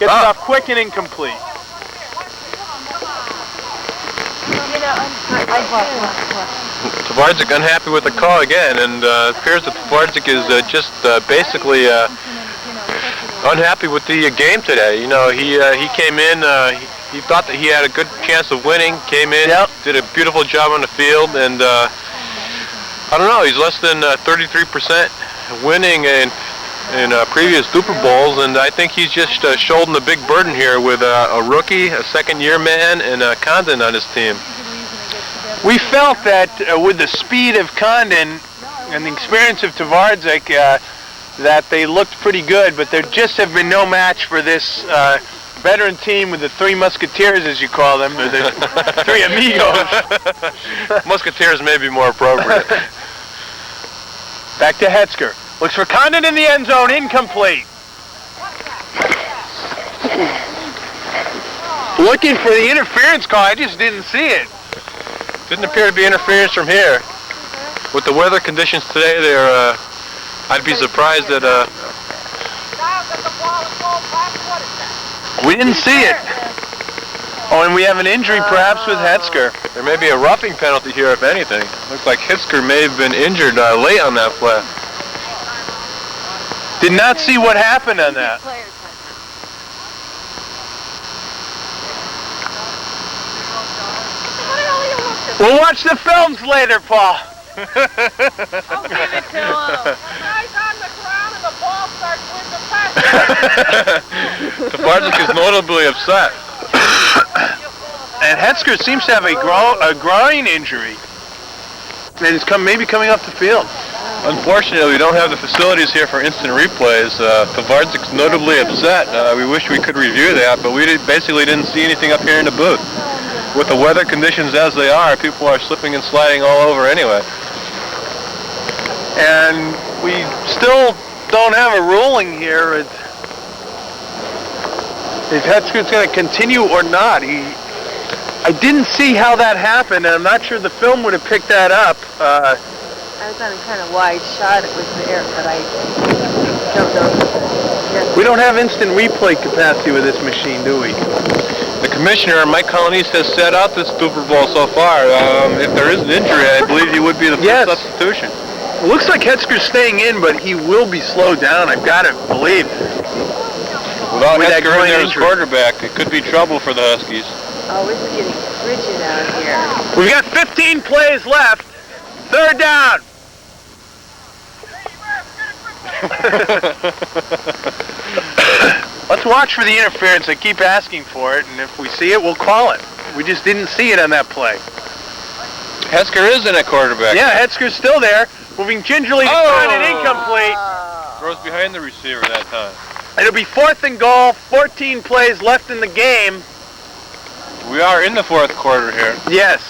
Gets it off quick and incomplete. Tvardzik unhappy with the call again, and it appears that Tvardzik is just basically unhappy with the game today. You know, he came in, he thought that he had a good chance of winning, came in, did a beautiful job on the field, and I don't know, he's less than 33% winning in previous Dupor Bowls, and I think he's just shouldering the big burden here with a rookie, a second-year man, and Condon on his team. We felt that with the speed of Condon and the experience of Tvardzik, that they looked pretty good, but there just have been no match for this veteran team with the three musketeers, as you call them, or the three amigos. Musketeers may be more appropriate. Back to Hetzer. Looks for Condon in the end zone, incomplete. Looking for the interference call, I just didn't see it. Didn't appear to be interference from here. With the weather conditions today, I'd be surprised that we didn't see it. Oh, and we have an injury perhaps with Hetzer. There may be a roughing penalty here, if anything. Looks like Hetzer may have been injured late on that play. Did not see what happened on that. We'll watch the films later, Paul. I'll give it to him. Guys on the ground and the ball starts with the pass. Tvardzik is notably upset. And Hetzer seems to have a groin injury. And it's maybe coming off the field. Unfortunately, we don't have the facilities here for instant replays. Tvardzik's notably upset. We wish we could review that, but we basically didn't see anything up here in the booth. With the weather conditions as they are, people are slipping and sliding all over anyway. And we still don't have a ruling here if Hetzer's going to continue or not. I didn't see how that happened, and I'm not sure the film would have picked that up. I was on a kind of wide shot. It was there, but I don't know. We don't have instant replay capacity with this machine, do we? The commissioner, Mike Colonese, has set out this Dupor Bowl so far. If there is an injury, I believe he would be the first substitution. It looks like Hetzer's staying in, but he will be slowed down, I've got to believe. Without Hetzer in there as quarterback, it could be trouble for the Huskies. Oh, it's getting frigid out here. We've got 15 plays left. Third down. Let's watch for the interference. I keep asking for it, and if we see it, we'll call it. We just didn't see it on that play. Hetzer is in at quarterback. Yeah, Hetzer's still there, moving gingerly to and incomplete. Throws behind the receiver that time. It'll be 4th and goal, 14 plays left in the game. We are in the fourth quarter here. Yes.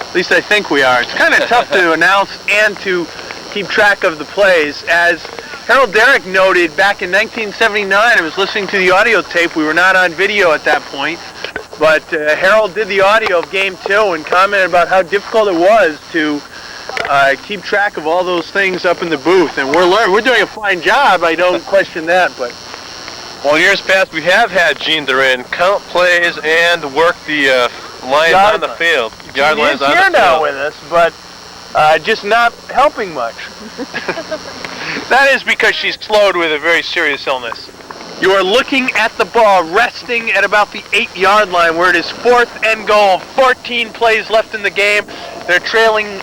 At least I think we are. It's kind of tough to announce and to keep track of the plays. As Harold Darak noted back in 1979, I was listening to the audio tape. We were not on video at that point. But Harold did the audio of Game 2 and commented about how difficult it was to keep track of all those things up in the booth. And we're doing a fine job. I don't question that. But well, in years past, we have had Gene DaRin count plays and work the lines on the field. Yard lines on the field. He's here now with us, but just not helping much. That is because she's slowed with a very serious illness. You are looking at the ball resting at about the 8-yard line where it is 4th and goal. 14 plays left in the game. They're trailing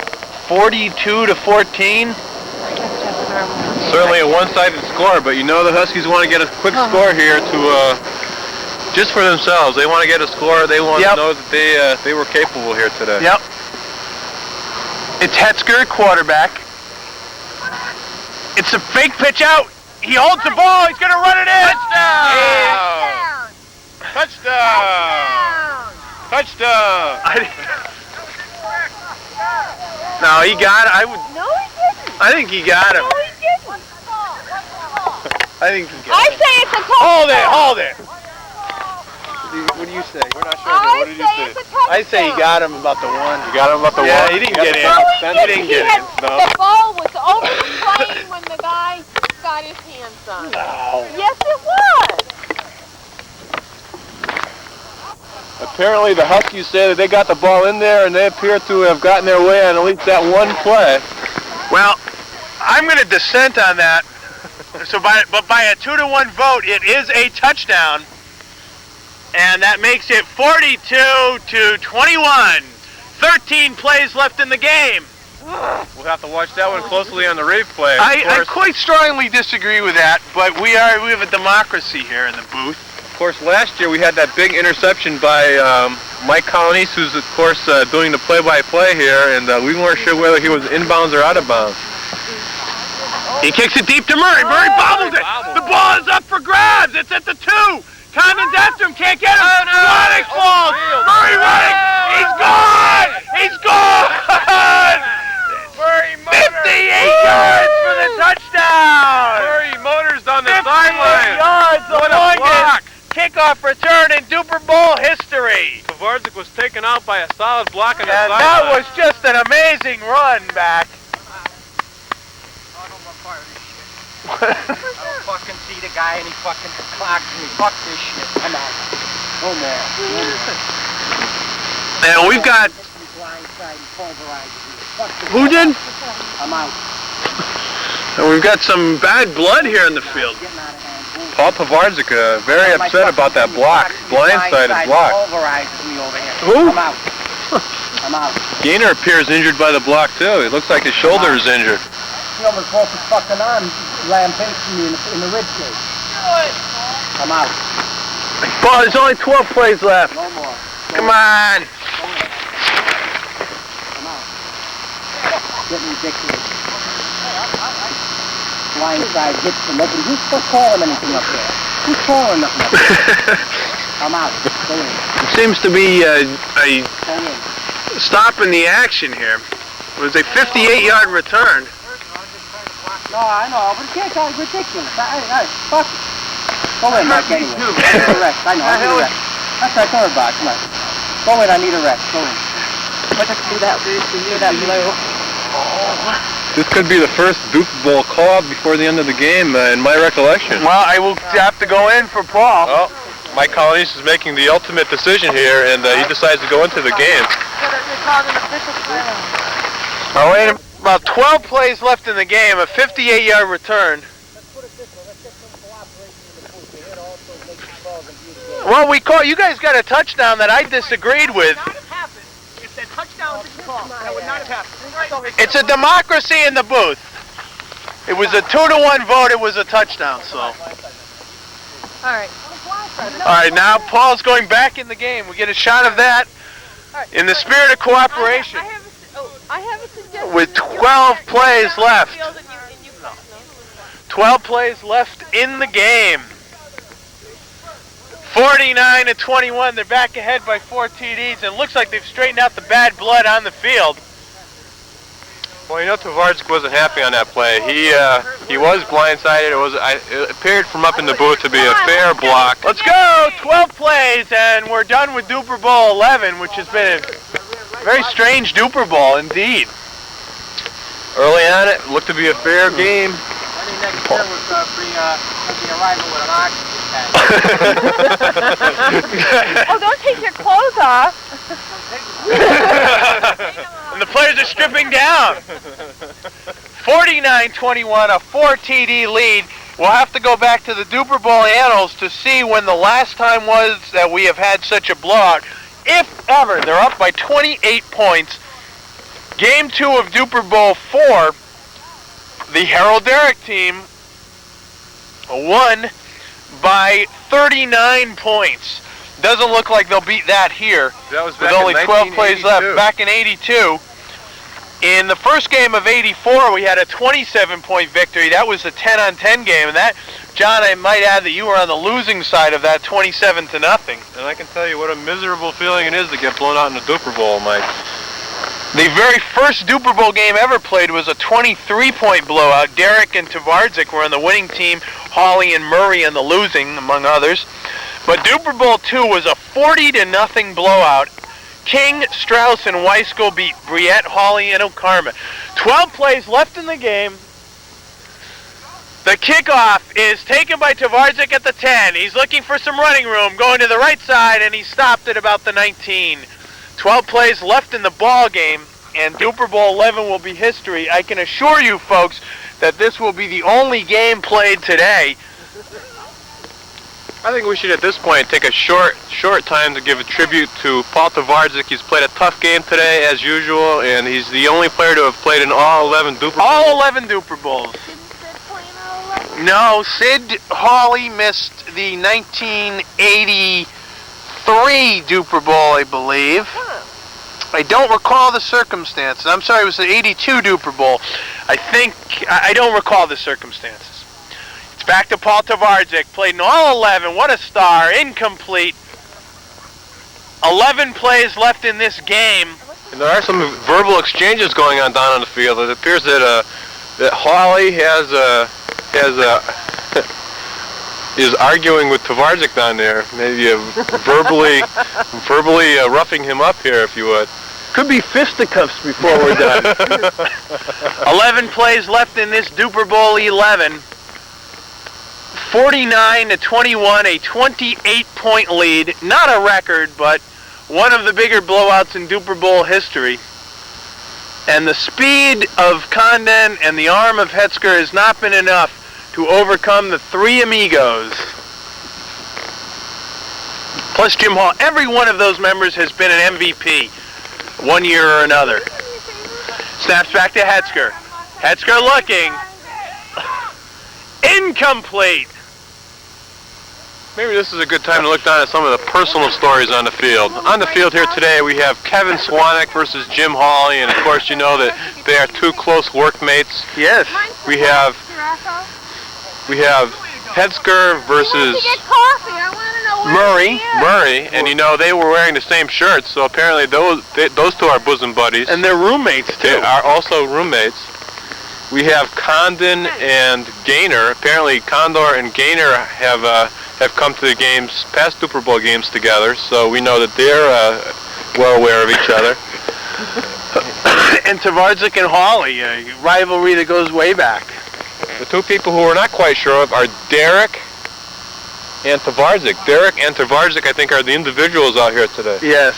42-14. Certainly a one-sided score, but you know the Huskies want to get a quick score here to just for themselves. They want to get a score. They want to know that they were capable here today. Yep. It's Hetzer, quarterback. It's a fake pitch out. He holds the ball. He's going to run it in. Touchdown! Touchdown! No, he got it. No, he didn't. I think he got him. No, he didn't. I think he got I him. say it's a touchdown. Hold it. What do you say? We're not sure. What did you say? It's a touchdown. I say he got him about the 1. You got him about the 1? Yeah, he didn't get in. No, He didn't get in. No. The ball was over the plane when the guy got his hands on it. No. Yes, it was. Apparently the Huskies say that they got the ball in there and they appear to have gotten their way on at least that one play. Well, I'm going to dissent on that. But by a 2-1 vote, it is a touchdown. And that makes it 42-21. 13 plays left in the game. We'll have to watch that one closely on the replay. I quite strongly disagree with that, but we have a democracy here in the booth. course, last year we had that big interception by Mike Colonese, who's, of course, doing the play-by-play here, and we weren't sure whether he was inbounds or out of bounds. He kicks it deep to Murray. Murray bobbles it. The ball is up for grabs. It's at the 2. Condon's after him. Can't get him. Cwanek falls. Murray running. He's gone. He's gone. 58 yards for the touchdown. Murray motors on the 58 sideline. yards. The What a longest block. kickoff return in Dupor Bowl history. Tvardzik was taken out by a solid block on the And sideline. that was just an amazing run back. I don't fucking see the guy and he fucking clocks me. Fuck this shit. I'm out. No more. And we've got... Who did? I'm out. And we've got some bad blood here in the field. Paul Tvardzik very upset about that block, blindsided block. Who? I'm out. I'm out. Gaynor appears injured by the block too. It looks like his shoulder is injured. He almost broke his fucking arm lampoonting me in the rib cage. I'm out. Paul, there's only 12 plays left. No more. Come on. I'm out. Getting ridiculous. Blindside hits him open. Who's supposed to call him anything up there? Who's calling nothing up there? I'm out. Go in. It seems to be Go in. stopping the action here. It was a 58-yard return. No, I know, but it can't sound ridiculous. Fuck it. Go in, Mike, anyway. I need a rest. I know, I need a rest. That's right, don't worry about it. Come on. Go in, I need a rest. Go in. Do that blue. This could be the first Dupor Bowl call before the end of the game, in my recollection. Well, I will have to go in for Paul. Well, Mike Colonese is making the ultimate decision here, and he decides to go into the game. Oh, wait a minute. About 12 plays left in the game, a 58-yard return. Well, you guys got a touchdown that I disagreed with. If that touchdown didn't call, that would not have happened. It's a democracy in the booth. It was a 2-to-1 vote. It was a touchdown, so. All right. All right, now Paul's going back in the game. We get a shot of that in the spirit of cooperation. I have a suggestion. With 12 plays left. 12 plays left in the game. 49-21. They're back ahead by 4 TDs, and it looks like they've straightened out the bad blood on the field. Well, you know, Tvardzik wasn't happy on that play. He was blindsided. It appeared from up in the booth to be a fair block. Let's go! 12 plays, and we're done with Dupor Bowl XI, which has been a very strange Dupor Bowl indeed. Early on, it looked to be a fair game. Next year was the arrival with an oxygen tank. Oh, don't take your clothes off. And the players are stripping down. 49-21, a 4 TD lead. We'll have to go back to the Dupor Bowl annals to see when the last time was that we have had such a blowout. If ever, they're up by 28 points. Game 2 of Dupor Bowl IV, the Darak team won by 39 points. Doesn't look like they'll beat that here. That was with back only in 12 plays left. Back in 82. In the first game of 84, we had a 27-point victory. That was a 10-on-10 game, and that, John, I might add that you were on the losing side of that, 27-0. And I can tell you what a miserable feeling it is to get blown out in the Dupor Bowl, Mike. The very first Dupor Bowl game ever played was a 23-point blowout. Darak and Tvardzik were on the winning team, Hawley and Murray on the losing, among others. But Dupor Bowl II was a 40-0 blowout. King, Strauss, and Weiskell beat Briette, Hawley, and O'Karma. 12 plays left in the game. The kickoff is taken by Tvardzik at the 10. He's looking for some running room, going to the right side, and he stopped at about the 19. 12 plays left in the ball game, and Dupor Bowl XI will be history. I can assure you, folks, that this will be the only game played today. I think we should, at this point, take a short time to give a tribute to Paul Tvardzik. He's played a tough game today, as usual, and he's the only player to have played in all 11 Dupor Bowls. All 11 Dupor Bowls. No, Sid Hawley missed the 1983 Dupor Bowl, I believe. I don't recall the circumstances. I'm sorry, it was the 82 Dupor Bowl. I don't recall the circumstances. It's back to Paul Tvardzik, played in all 11. What a star, incomplete. 11 plays left in this game. And there are some verbal exchanges going on down on the field. It appears that Hawley is arguing with Tvardzik down there, maybe verbally roughing him up here, if you would. Could be fisticuffs before we're done. 11 plays left in this Dupor Bowl 11. 49-21, a 28-point lead. Not a record, but one of the bigger blowouts in Dupor Bowl history. And the speed of Condon and the arm of Hetzer has not been enough to overcome the three amigos. Plus Jim Hall. Every one of those members has been an MVP one year or another. Snaps back to Hetzer. Hetzer looking. Incomplete. Maybe this is a good time to look down at some of the personal stories on the field. On the field here today, we have Kevin Cwanek versus Jim Hawley, and of course you know that they are two close workmates. Yes. We have Hetzer versus Murray, and you know they were wearing the same shirts, so apparently those two are bosom buddies. and they're roommates too. They are also roommates. We have Condon and Gaynor. Apparently Condon and Gaynor have come to the games, past Dupor Bowl games together, so we know that they're well aware of each other. And Tvardzik and Hawley, a rivalry that goes way back. The two people who we're not quite sure of are Darak and Tvardzik. Darak and Tvardzik, I think, are the individuals out here today. Yes.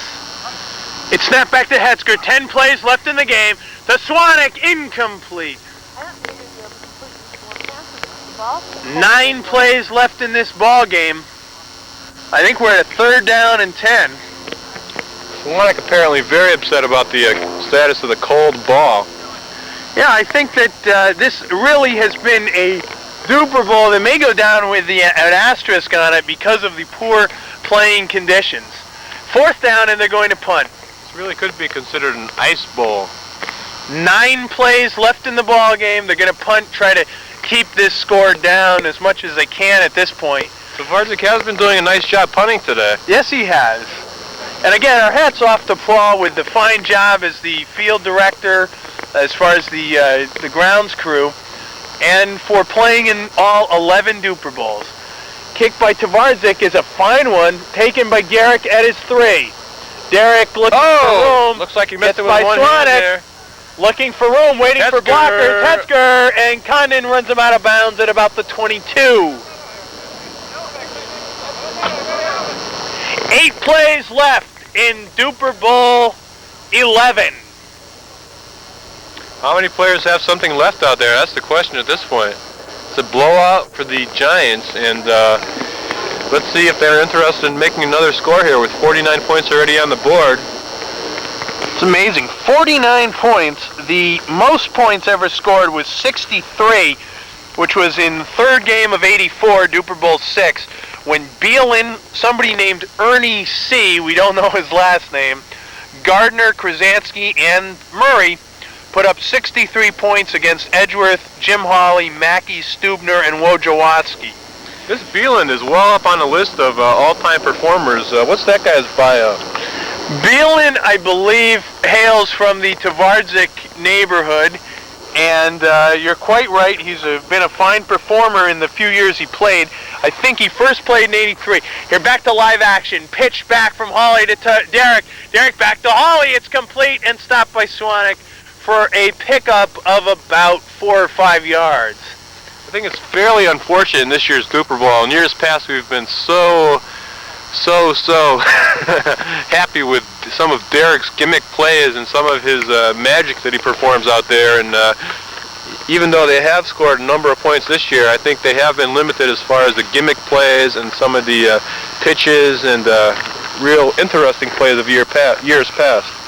It's snapped back to Hetzer. 10 plays left in the game. To Cwanek, incomplete. 9 plays left in this ball game. I think we're at 3rd down and 10. Cwanek apparently very upset about the status of the cold ball. Yeah, I think that this really has been a Dupor Bowl that may go down with an asterisk on it because of the poor playing conditions. 4th down and they're going to punt. This really could be considered an ice bowl. 9 plays left in the ball game. They're going to punt, try to keep this score down as much as they can at this point. Tvardzik has been doing a nice job punting today. Yes, he has. And again, our hats off to Paul with the fine job as the field director, as far as the grounds crew, and for playing in all 11 Dupor Bowls. Kick by Tvardzik is a fine one, taken by Darak at his 3. Darak looking for room. Looks like he missed it with by one Cwanek. hand there. Looking for room, waiting for Hetzer. blockers. Hetzer, and Condon runs him out of bounds at about the 22. 8 plays left in Dupor Bowl 11. How many players have something left out there? That's the question at this point. It's a blowout for the Giants, and let's see if they're interested in making another score here with 49 points already on the board. It's amazing. 49 points. The most points ever scored was 63, which was in the 3rd game of 84, Dupor Bowl VI, when Beelin, somebody named Ernie C., we don't know his last name, Gardner, Krasansky, and Murray put up 63 points against Edgeworth, Jim Hawley, Mackey, Stubner, and Wojciechowski. This Beelin is well up on the list of all-time performers. What's that guy's bio? Beelin, I believe, hails from the Tvardzik neighborhood, and you're quite right. He's been a fine performer in the few years he played. I think he first played in 83. Here, back to live action. Pitch back from Hawley to Darak. Darak back to Hawley. It's complete and stopped by Cwanek for a pickup of about 4 or 5 yards. I think it's fairly unfortunate in this year's Dupor Bowl. In years past, we've been so happy with some of Darak's gimmick plays and some of his magic that he performs out there. And even though they have scored a number of points this year, I think they have been limited as far as the gimmick plays and some of the pitches and real interesting plays of years past.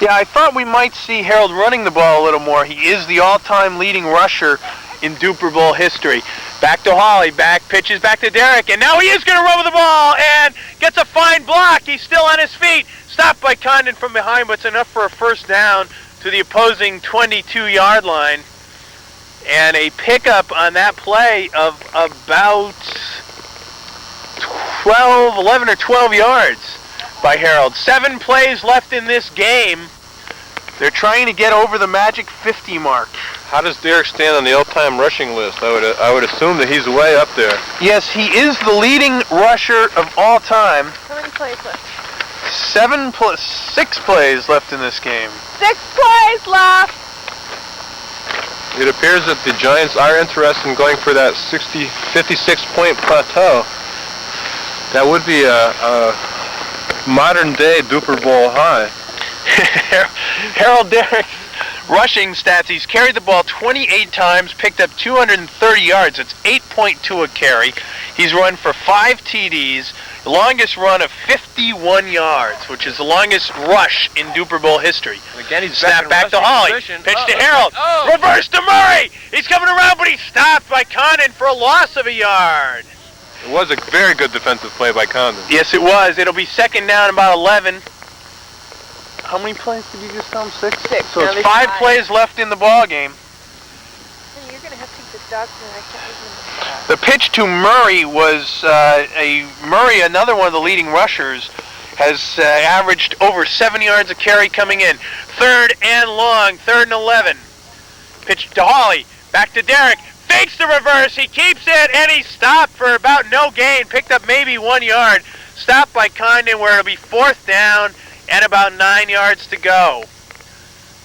Yeah, I thought we might see Harold running the ball a little more. He is the all-time leading rusher in Dupor Bowl history. Back to Hawley, pitches back to Darak, and now he is going to run with the ball, and gets a fine block. He's still on his feet. Stopped by Condon from behind, but it's enough for a first down to the opposing 22-yard line. And a pickup on that play of about 11 or 12 yards by Harold. 7 plays left in this game. They're trying to get over the magic 50 mark. How does Darak stand on the all-time rushing list? I would assume that he's way up there. Yes, he is the leading rusher of all time. How many plays left? 6 plays left in this game. 6 plays left. It appears that the Giants are interested in going for that 56-point plateau. That would be a modern-day Dupor Bowl high. Harold Darak's rushing stats, he's carried the ball 28 times, picked up 230 yards. It's 8.2 a carry. He's run for 5 TDs, the longest run of 51 yards, which is the longest rush in Dupor Bowl history. And again, he's Snap back to Hawley. Pitch to Harold. Reverse to Murray. He's coming around, but he's stopped by Condon for a loss of a yard. It was a very good defensive play by Condon. Yes, it was. It'll be second down, about 11. How many plays did you just tell him? 6? 6. So it's 5 plays left in the ball game. You're going to have to take the dogs and I can't leave them. The pitch to Murray was Murray, another one of the leading rushers, has averaged over 7 yards a carry coming in. 3rd and long, 3rd and 11. Pitch to Hawley, back to Darak, fakes the reverse, he keeps it, and he stopped for about no gain, picked up maybe 1 yard. Stopped by Condon where it'll be 4th down and about 9 yards to go.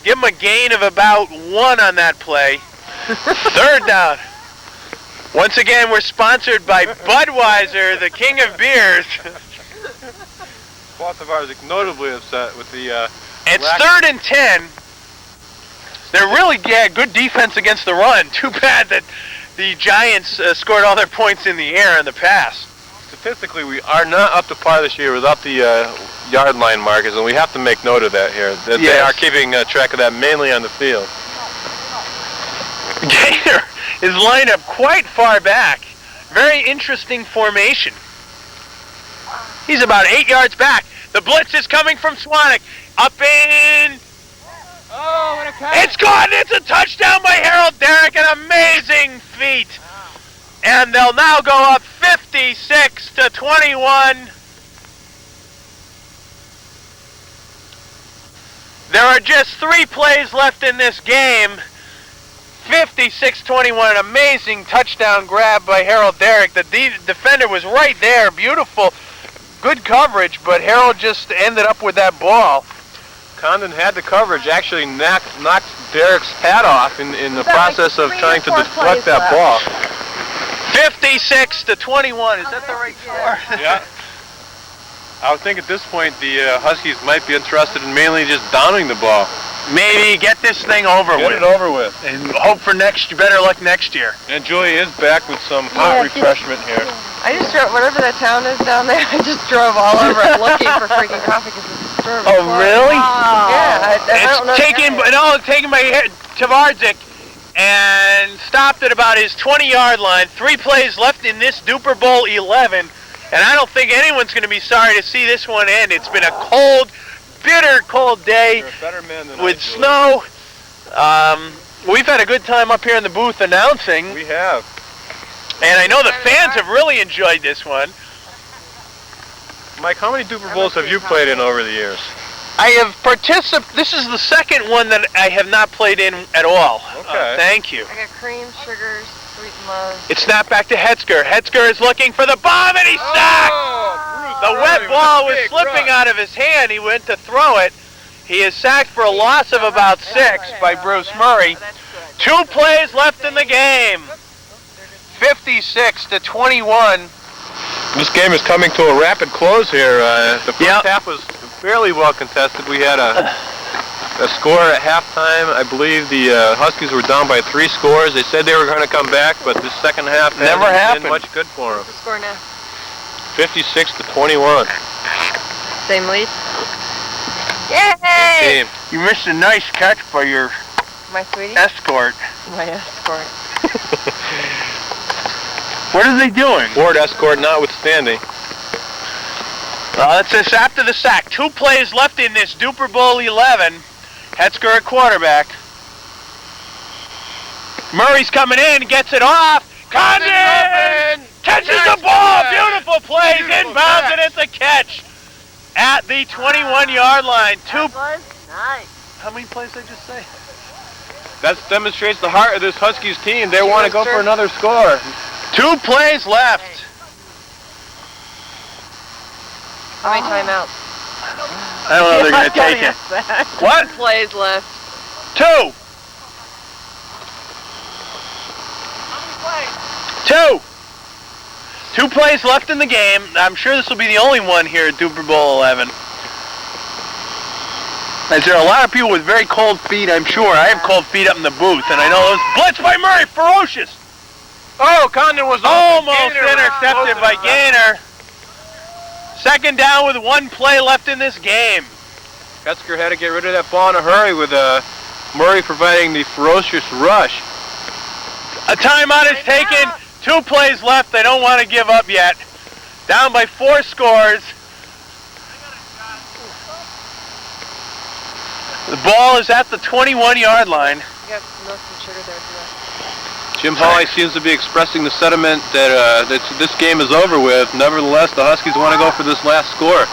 Give him a gain of about 1 on that play. 3rd down. Once again, we're sponsored by Budweiser, the king of beers. Tvardzik notably upset with the... It's 3rd and 10. They're really good defense against the run. Too bad that the Giants scored all their points in the air in the pass. Statistically, we are not up to par this year without the yard line markers, and we have to make note of that here. That They are keeping track of that mainly on the field. Gaynor is lined up quite far back. Very interesting formation. He's about 8 yards back. The blitz is coming from Cwanek. Up in... Oh, what a catch! It's gone! It's a touchdown by Harold Darak, an amazing feat. And they'll now go up 56-21. There are just 3 plays left in this game. 56-21, an amazing touchdown grab by Harold Darak. The defender was right there, beautiful, good coverage, but Harold just ended up with that ball. Condon had the coverage, actually knocked Darak's hat off in the process of trying to deflect that ball. 56-21, is that the right score? Yeah. I would think at this point the Huskies might be interested in mainly just downing the ball. Maybe get this thing over with. Get it over with. And hope for better luck next year. And Julie is back with some hot refreshment here. I just drove, whatever that town is down there, I just drove all over it looking for freaking coffee because it's a Oh, really? Yeah, I don't know. Taken by Tvardzik and stopped at about his 20-yard line. 3 plays left in this Dupor Bowl 11. And I don't think anyone's going to be sorry to see this one end. It's been a cold, bitter cold day with snow. We've had a good time up here in the booth announcing. We have. And I know the fans have really enjoyed this one. Mike, how many Dupor Bowls have you played in over the years? I have participated. This is the second one that I have not played in at all. Okay. Thank you. I got cream, sugars, sweet and low. It's snapped back to Hetzer. Hetzer is looking for the bomb, and he's sacked! The wet ball was slipping out of his hand. He went to throw it. He is sacked for a loss of about 6 by Bruce Murray. 2 plays left in the game. 56-21. This game is coming to a rapid close here. The first half was fairly well contested. We had a score at halftime. I believe the Huskies were down by 3 scores. They said they were going to come back, but the second half never happened. Been much good for them. What's the score now? 56-21. Same lead? Yay! You missed a nice catch by your My sweetie? escort. My escort. What are they doing? Ward escort notwithstanding. It's just after the sack. 2 plays left in this Dupor Bowl 11. Hetzer at quarterback. Murray's coming in, gets it off. Condon catches the ball. Beautiful plays, inbounds, and it's a catch at the 21-yard line. Nice. How many plays did I just say? That demonstrates the heart of this Huskies team. They want to go for another score. 2 plays left. How many timeouts? I don't know if they're going to take it. What? Plays left. 2. 2. 2 plays left in the game. I'm sure this will be the only one here at Dupor Bowl 11. As there are a lot of people with very cold feet, I'm sure. I have cold feet up in the booth, and I know it was blitzed by Murray, ferocious. Oh, Condon was Almost intercepted by Gaynor. 2nd down with 1 play left in this game. Hetzer had to get rid of that ball in a hurry with Murray providing the ferocious rush. A timeout is taken. 2 plays left. They don't want to give up yet. Down by 4 scores. The ball is at the 21-yard line. You got milk and sugar there too. Jim Hawley seems to be expressing the sentiment that this game is over with. Nevertheless, the Huskies want to go for this last score.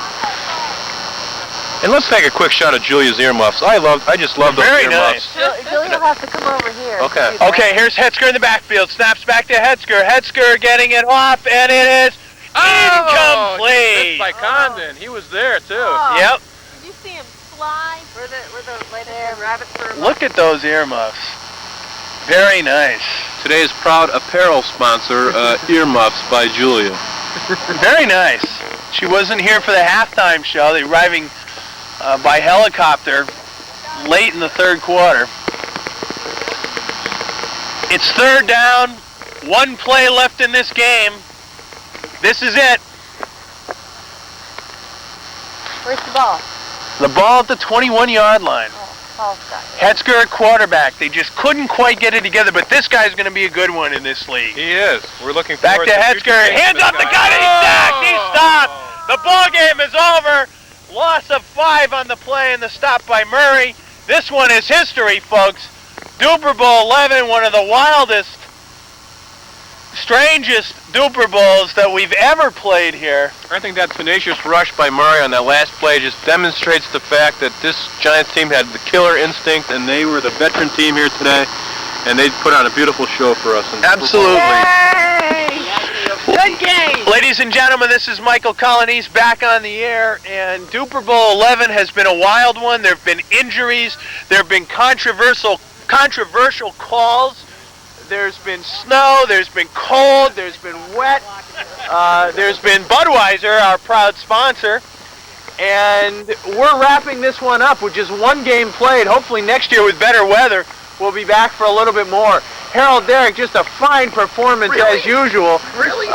And let's take a quick shot at Julia's earmuffs. I just love those Very earmuffs. nice. Julia will have to come over here. Okay. Okay, here's Hetzer in the backfield. Snaps back to Hetzer. Hetzer getting it off, and it is incomplete. Missed by Condon. He was there too. Oh. Yep. Did you see him fly? Where the rabbits were? Look at those earmuffs. Very nice. Today's proud apparel sponsor, Earmuffs by Julia. Very nice. She wasn't here for the halftime show. They're arriving by helicopter late in the 3rd quarter. It's 3rd down. 1 play left in this game. This is it. Where's the ball? The ball at the 21-yard line. Paul's got it. Hetzer at quarterback. They just couldn't quite get it together, but this guy's going to be a good one in this league. He is. We're looking Back forward to Hetzer. Hands off the gun, and he's sacked. He stopped. The ball game is over. Loss of 5 on the play and the stop by Murray. This one is history, folks. Dupor Bowl 11, one of the wildest, strangest Dupor Bowls that we've ever played here. I think that tenacious rush by Murray on that last play just demonstrates the fact that this Giants team had the killer instinct, and they were the veteran team here today, and they put on a beautiful show for us. Absolutely. Good game. Ladies and gentlemen, this is Michael Colonese back on the air, and Dupor Bowl 11 has been a wild one. There have been injuries. There have been controversial calls. There's been snow. There's been cold. There's been wet. There's been Budweiser, our proud sponsor. And we're wrapping this one up with just 1 game played. Hopefully next year with better weather, we'll be back for a little bit more. Harold Darak, just a fine performance as usual. Really?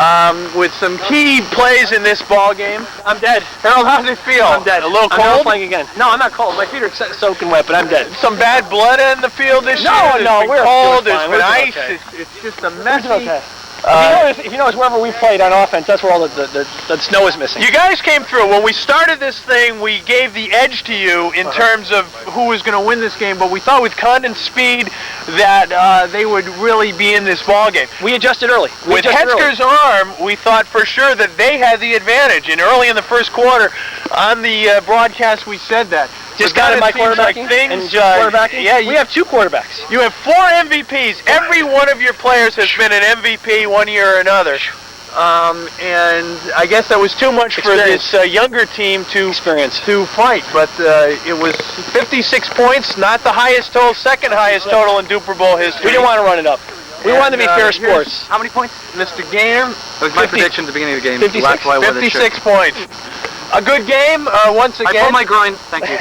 With some key plays in this ball game. I'm dead. Harold, how does it feel? I'm dead. A little I'm never cold? playing again. No, I'm not cold. My feet are soaking wet, but I'm dead. Some bad blood in the field this year? No, There's been we're cold, doing there's fine. been We're doing ice. okay. It's just a It's messy. okay. If you notice, wherever we played on offense, that's where all the snow is missing. You guys came through. When we started this thing, we gave the edge to you in terms of who was going to win this game, but we thought with Condon's speed that they would really be in this ball game. We adjusted early. With Hetzer's arm, we thought for sure that they had the advantage, and early in the 1st quarter on the broadcast we said that. Just But got then in my it seems like quarterbacking things, and just quarterbacking. Yeah, we have 2 quarterbacks. You have 4 MVPs. Every one of your players has been an MVP one year or another. And I guess that was too much for this younger team to fight. But it was 56 points, not the highest total, 2nd highest total in Dupor Bowl history. We didn't want to run it up. We wanted to be fair sports. How many points? Mr. Gaynor, That was my prediction at the beginning of the game. 56. That's why I wore this shirt. 56 points. A good game, once I again. pulled my groin. Thank you.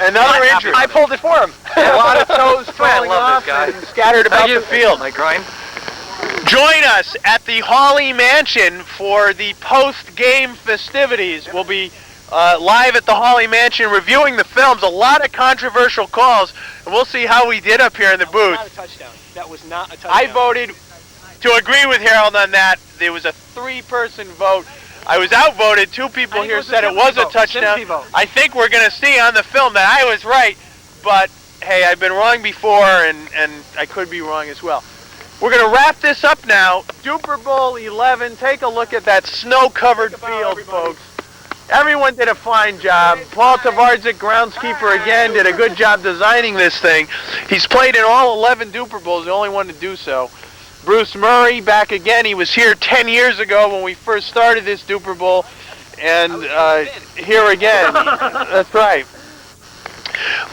Another injury. I pulled it for him. A lot of toes falling love off this guy. and scattered about the field. My groin. Join us at the Hawley Mansion for the post-game festivities. We'll be live at the Hawley Mansion reviewing the films. A lot of controversial calls, and we'll see how we did up here in the booth. Not a touchdown. That was not a touchdown. I voted to agree with Harold on that. There was a 3-person vote. I was outvoted. 2 people here said it was a touchdown. I think we're going to see on the film that I was right, but hey, I've been wrong before, and I could be wrong as well. We're going to wrap this up now. Dupor Bowl 11. Take a look at that snow-covered field, folks. Everyone did a fine job. Paul Tvardzik, groundskeeper again, did a good job designing this thing. He's played in all 11 Dupor Bowls, the only one to do so. Bruce Murray, back again. He was here 10 years ago when we first started this Dupor Bowl, and here again. That's right.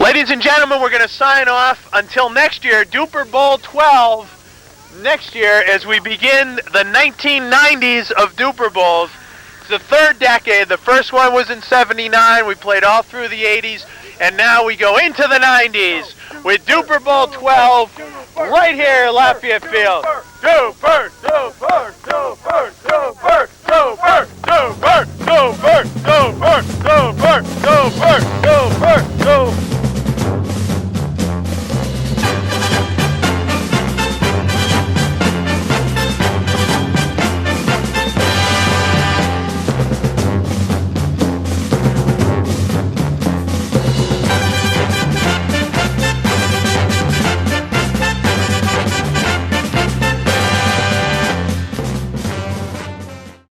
Ladies and gentlemen, we're going to sign off until next year, Dupor Bowl 12, next year, as we begin the 1990s of Dupor Bowls. It's the 3rd decade. The first one was in 79. We played all through the 80s, and now we go into the 90s with Dupor Bowl 12 right here at Lafayette Field. Dupor, Dupor, Dupor, Dupor, Dupor, Dupor, Dupor, Dupor, Dupor, Dupor, Dupor, Dupor.